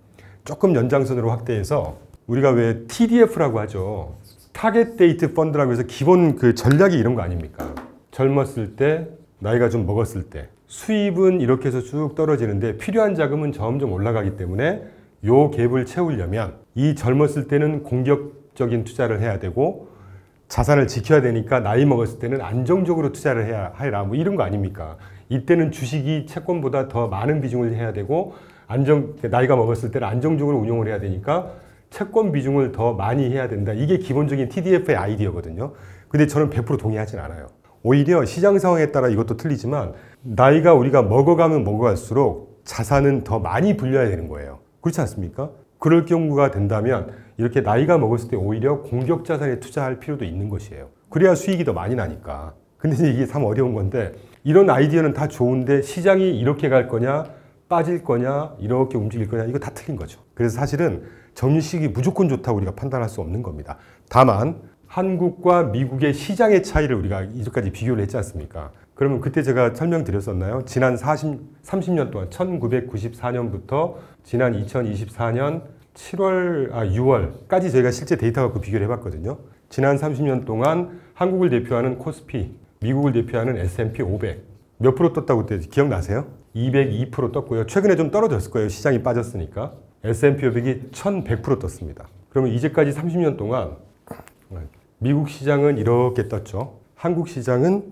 조금 연장선으로 확대해서 우리가 왜 TDF라고 하죠. 타겟 데이트 펀드라고 해서 기본 전략이 이런 거 아닙니까? 젊었을 때, 나이가 좀 먹었을 때 수입은 이렇게 해서 쭉 떨어지는데 필요한 자금은 점점 올라가기 때문에 요 갭을 채우려면 이 젊었을 때는 공격적인 투자를 해야 되고 자산을 지켜야 되니까 나이 먹었을 때는 안정적으로 투자를 해라 뭐 이런 거 아닙니까? 이때는 주식이 채권보다 더 많은 비중을 해야 되고 나이가 먹었을 때는 안정적으로 운용을 해야 되니까 채권 비중을 더 많이 해야 된다. 이게 기본적인 TDF의 아이디어거든요. 근데 저는 100% 동의하진 않아요. 오히려 시장 상황에 따라 이것도 틀리지만 나이가 우리가 먹어가면 먹어갈수록 자산은 더 많이 불려야 되는 거예요. 그렇지 않습니까? 그럴 경우가 된다면 이렇게 나이가 먹었을 때 오히려 공격 자산에 투자할 필요도 있는 것이에요. 그래야 수익이 더 많이 나니까. 근데 이게 참 어려운 건데, 이런 아이디어는 다 좋은데 시장이 이렇게 갈 거냐 빠질 거냐 이렇게 움직일 거냐 이거 다 틀린 거죠. 그래서 사실은 적립식이 무조건 좋다고 우리가 판단할 수 없는 겁니다. 다만 한국과 미국의 시장의 차이를 우리가 이제까지 비교를 했지 않습니까? 그러면 그때 제가 설명드렸었나요? 지난 30년 동안 1994년부터 지난 2024년 6월까지 저희가 실제 데이터 갖고 비교를 해봤거든요. 지난 30년 동안 한국을 대표하는 코스피, 미국을 대표하는 S&P 500 몇 프로 떴다고 그때 기억나세요? 202% 떴고요. 최근에 좀 떨어졌을 거예요. 시장이 빠졌으니까. S&P 500이 1100% 떴습니다. 그러면 이제까지 30년 동안 미국 시장은 이렇게 떴죠. 한국 시장은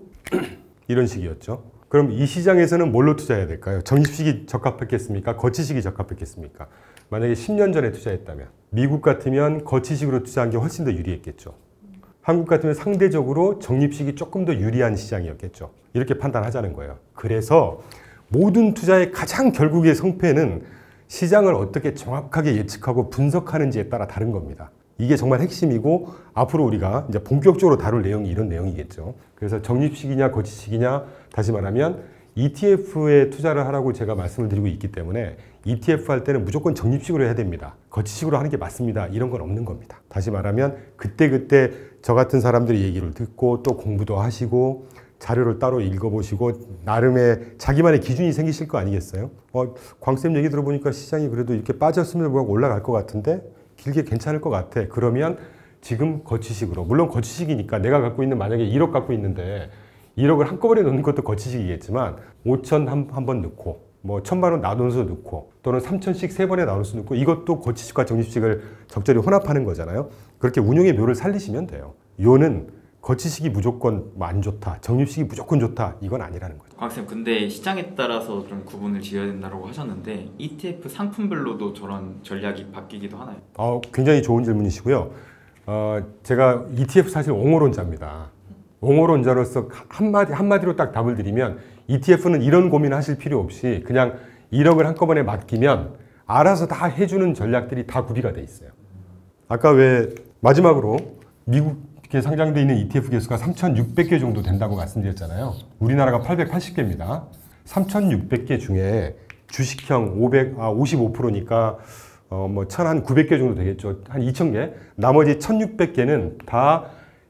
이런 식이었죠. 그럼 이 시장에서는 뭘로 투자해야 될까요? 적립식이 적합했겠습니까? 거치식이 적합했겠습니까? 만약에 10년 전에 투자했다면 미국 같으면 거치식으로 투자한 게 훨씬 더 유리했겠죠. 한국 같으면 상대적으로 적립식이 조금 더 유리한 시장이었겠죠. 이렇게 판단하자는 거예요. 그래서 모든 투자의 가장 결국의 성패는 시장을 어떻게 정확하게 예측하고 분석하는지에 따라 다른 겁니다. 이게 정말 핵심이고 앞으로 우리가 이제 본격적으로 다룰 내용이 이런 내용이겠죠. 그래서 적립식이냐 거치식이냐, 다시 말하면 ETF에 투자를 하라고 제가 말씀을 드리고 있기 때문에 ETF 할 때는 무조건 적립식으로 해야 됩니다. 거치식으로 하는 게 맞습니다. 이런 건 없는 겁니다. 다시 말하면 그때그때 저 같은 사람들의 얘기를 듣고 또 공부도 하시고 자료를 따로 읽어보시고 나름의 자기만의 기준이 생기실 거 아니겠어요? 광쌤 얘기 들어보니까 시장이 그래도 이렇게 빠졌음에도 불구하고 올라갈 것 같은데 길게 괜찮을 것 같아. 그러면 지금 거치식으로, 물론 거치식이니까 내가 갖고 있는 만약에 1억 갖고 있는데 1억을 한꺼번에 넣는 것도 거치식이겠지만 5천 한 번 넣고 뭐 1,000만 원 나눠서 넣고 또는 3천씩 3번에 나눠서 넣고 이것도 거치식과 적립식을 적절히 혼합하는 거잖아요. 그렇게 운용의 묘를 살리시면 돼요. 요는 거치식이 무조건 안 좋다, 적립식이 무조건 좋다, 이건 아니라는 거죠. 광쌤, 근데 시장에 따라서 좀 구분을 지어야 된다고 하셨는데 ETF 상품별로도 저런 전략이 바뀌기도 하나요? 굉장히 좋은 질문이시고요. 제가 ETF 사실 옹호론자입니다. 옹호론자로서 한마디로 딱 답을 드리면 ETF는 이런 고민을 하실 필요 없이 그냥 1억을 한꺼번에 맡기면 알아서 다 해주는 전략들이 다 구비가 돼 있어요. 아까 왜 마지막으로 미국에 상장되어 있는 ETF 개수가 3,600개 정도 된다고 말씀드렸잖아요. 우리나라가 880개입니다. 3,600개 중에 주식형 55%니까 뭐 1,900개 정도 되겠죠. 한 2,000개. 나머지 1,600개는 다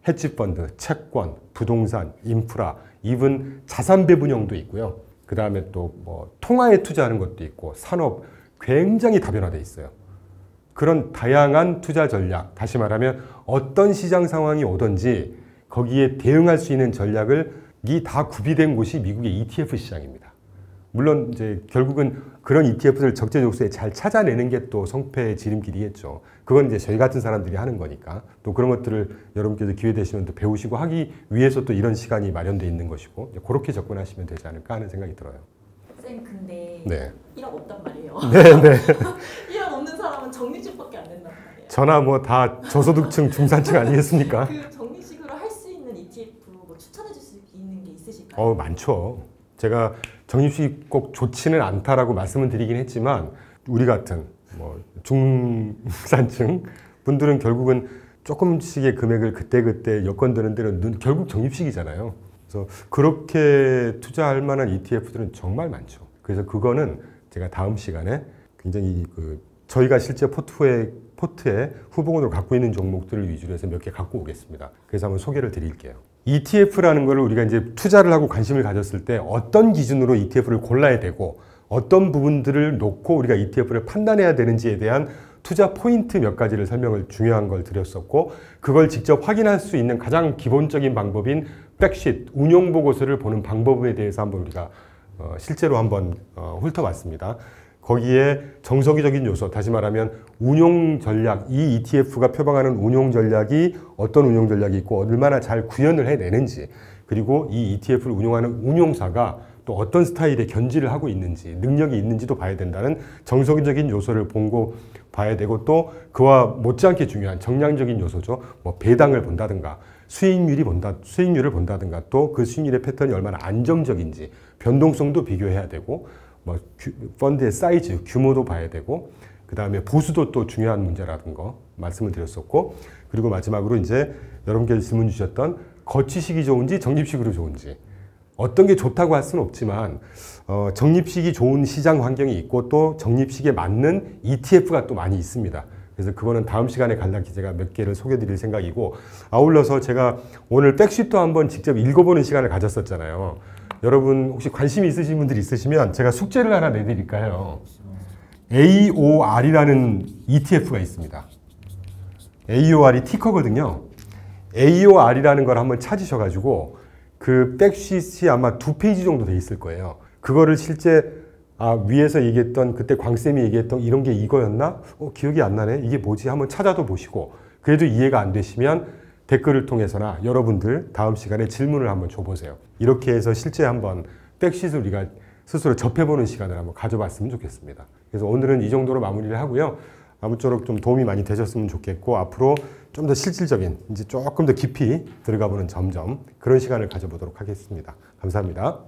헤지펀드, 채권, 부동산, 인프라, 이븐 자산 배분형도 있고요. 그 다음에 또 뭐 통화에 투자하는 것도 있고 산업 굉장히 다변화되어 있어요. 그런 다양한 투자 전략, 다시 말하면 어떤 시장 상황이 오든지 거기에 대응할 수 있는 전략이 다 구비된 곳이 미국의 ETF 시장입니다. 물론 이제 결국은 그런 ETF를 적재적소에 잘 찾아내는 게 또 성패의 지름길이겠죠. 그건 이제 저희 같은 사람들이 하는 거니까 또 그런 것들을 여러분께서 기회 되시면 또 배우시고 하기 위해서 또 이런 시간이 마련되어 있는 것이고 그렇게 접근하시면 되지 않을까 하는 생각이 들어요. 쌤 근데 네. 1억 없단 말이에요. 네네. 1억 없는 사람은 적립식밖에 안 된단 말이에요. 저나 뭐 다 저소득층 중산층 아니겠습니까? 그 적립식으로 할 수 있는 ETF 뭐 추천해 줄 수 있는 게 있으실까요? 많죠. 제가 적립식이 꼭 좋지는 않다라고 말씀을 드리긴 했지만 우리 같은 뭐 중산층 분들은 결국은 조금씩의 금액을 그때그때 여건 되는 대로 결국 적립식이잖아요. 그래서 그렇게 투자할 만한 ETF들은 정말 많죠. 그래서 그거는 제가 다음 시간에 굉장히 저희가 실제 포트에 후보군으로 갖고 있는 종목들을 위주로 해서 몇 개 갖고 오겠습니다. 그래서 한번 소개를 드릴게요. ETF라는 걸 우리가 이제 투자를 하고 관심을 가졌을 때 어떤 기준으로 ETF를 골라야 되고 어떤 부분들을 놓고 우리가 ETF를 판단해야 되는지에 대한 투자 포인트 몇 가지를 설명을 중요한 걸 드렸었고 그걸 직접 확인할 수 있는 가장 기본적인 방법인 백시트, 운용보고서를 보는 방법에 대해서 한번 우리가 실제로 한번 훑어봤습니다. 거기에 정석적인 요소, 다시 말하면 운용 전략, 이 ETF가 표방하는 운용 전략이 어떤 운용 전략이 있고 얼마나 잘 구현을 해내는지 그리고 이 ETF를 운용하는 운용사가 또 어떤 스타일의 견지를 하고 있는지 능력이 있는지도 봐야 된다는 정석적인 요소를 본고 봐야 되고 또 그와 못지않게 중요한 정량적인 요소죠. 뭐 배당을 본다든가 수익률을 본다든가 또 그 수익률의 패턴이 얼마나 안정적인지 변동성도 비교해야 되고 뭐 펀드의 사이즈, 규모도 봐야 되고 그 다음에 보수도 또 중요한 문제라는 거 말씀을 드렸었고 그리고 마지막으로 이제 여러분께서 질문 주셨던 거치식이 좋은지 적립식으로 좋은지 어떤 게 좋다고 할 수는 없지만 적립식이 좋은 시장 환경이 있고 또 적립식에 맞는 ETF가 또 많이 있습니다. 그래서 그거는 다음 시간에 간략히 제가 몇 개를 소개해 드릴 생각이고 아울러서 제가 오늘 백시트 한번 직접 읽어보는 시간을 가졌었잖아요. 여러분 혹시 관심이 있으신 분들이 있으시면 제가 숙제를 하나 내드릴까요? AOR이라는 ETF가 있습니다. AOR이 티커거든요. AOR이라는 걸 한번 찾으셔가지고 그 백시트이 아마 2페이지 정도 돼 있을 거예요. 그거를 실제 위에서 얘기했던 그때 광쌤이 얘기했던 이런 게 이거였나? 기억이 안 나네. 이게 뭐지? 한번 찾아도 보시고 그래도 이해가 안 되시면 댓글을 통해서나 여러분들 다음 시간에 질문을 한번 줘보세요. 이렇게 해서 실제 한번 백시트를 우리가 스스로 접해보는 시간을 한번 가져봤으면 좋겠습니다. 그래서 오늘은 이 정도로 마무리를 하고요. 아무쪼록 좀 도움이 많이 되셨으면 좋겠고 앞으로 좀 더 실질적인 이제 조금 더 깊이 들어가 보는 점점 그런 시간을 가져보도록 하겠습니다. 감사합니다.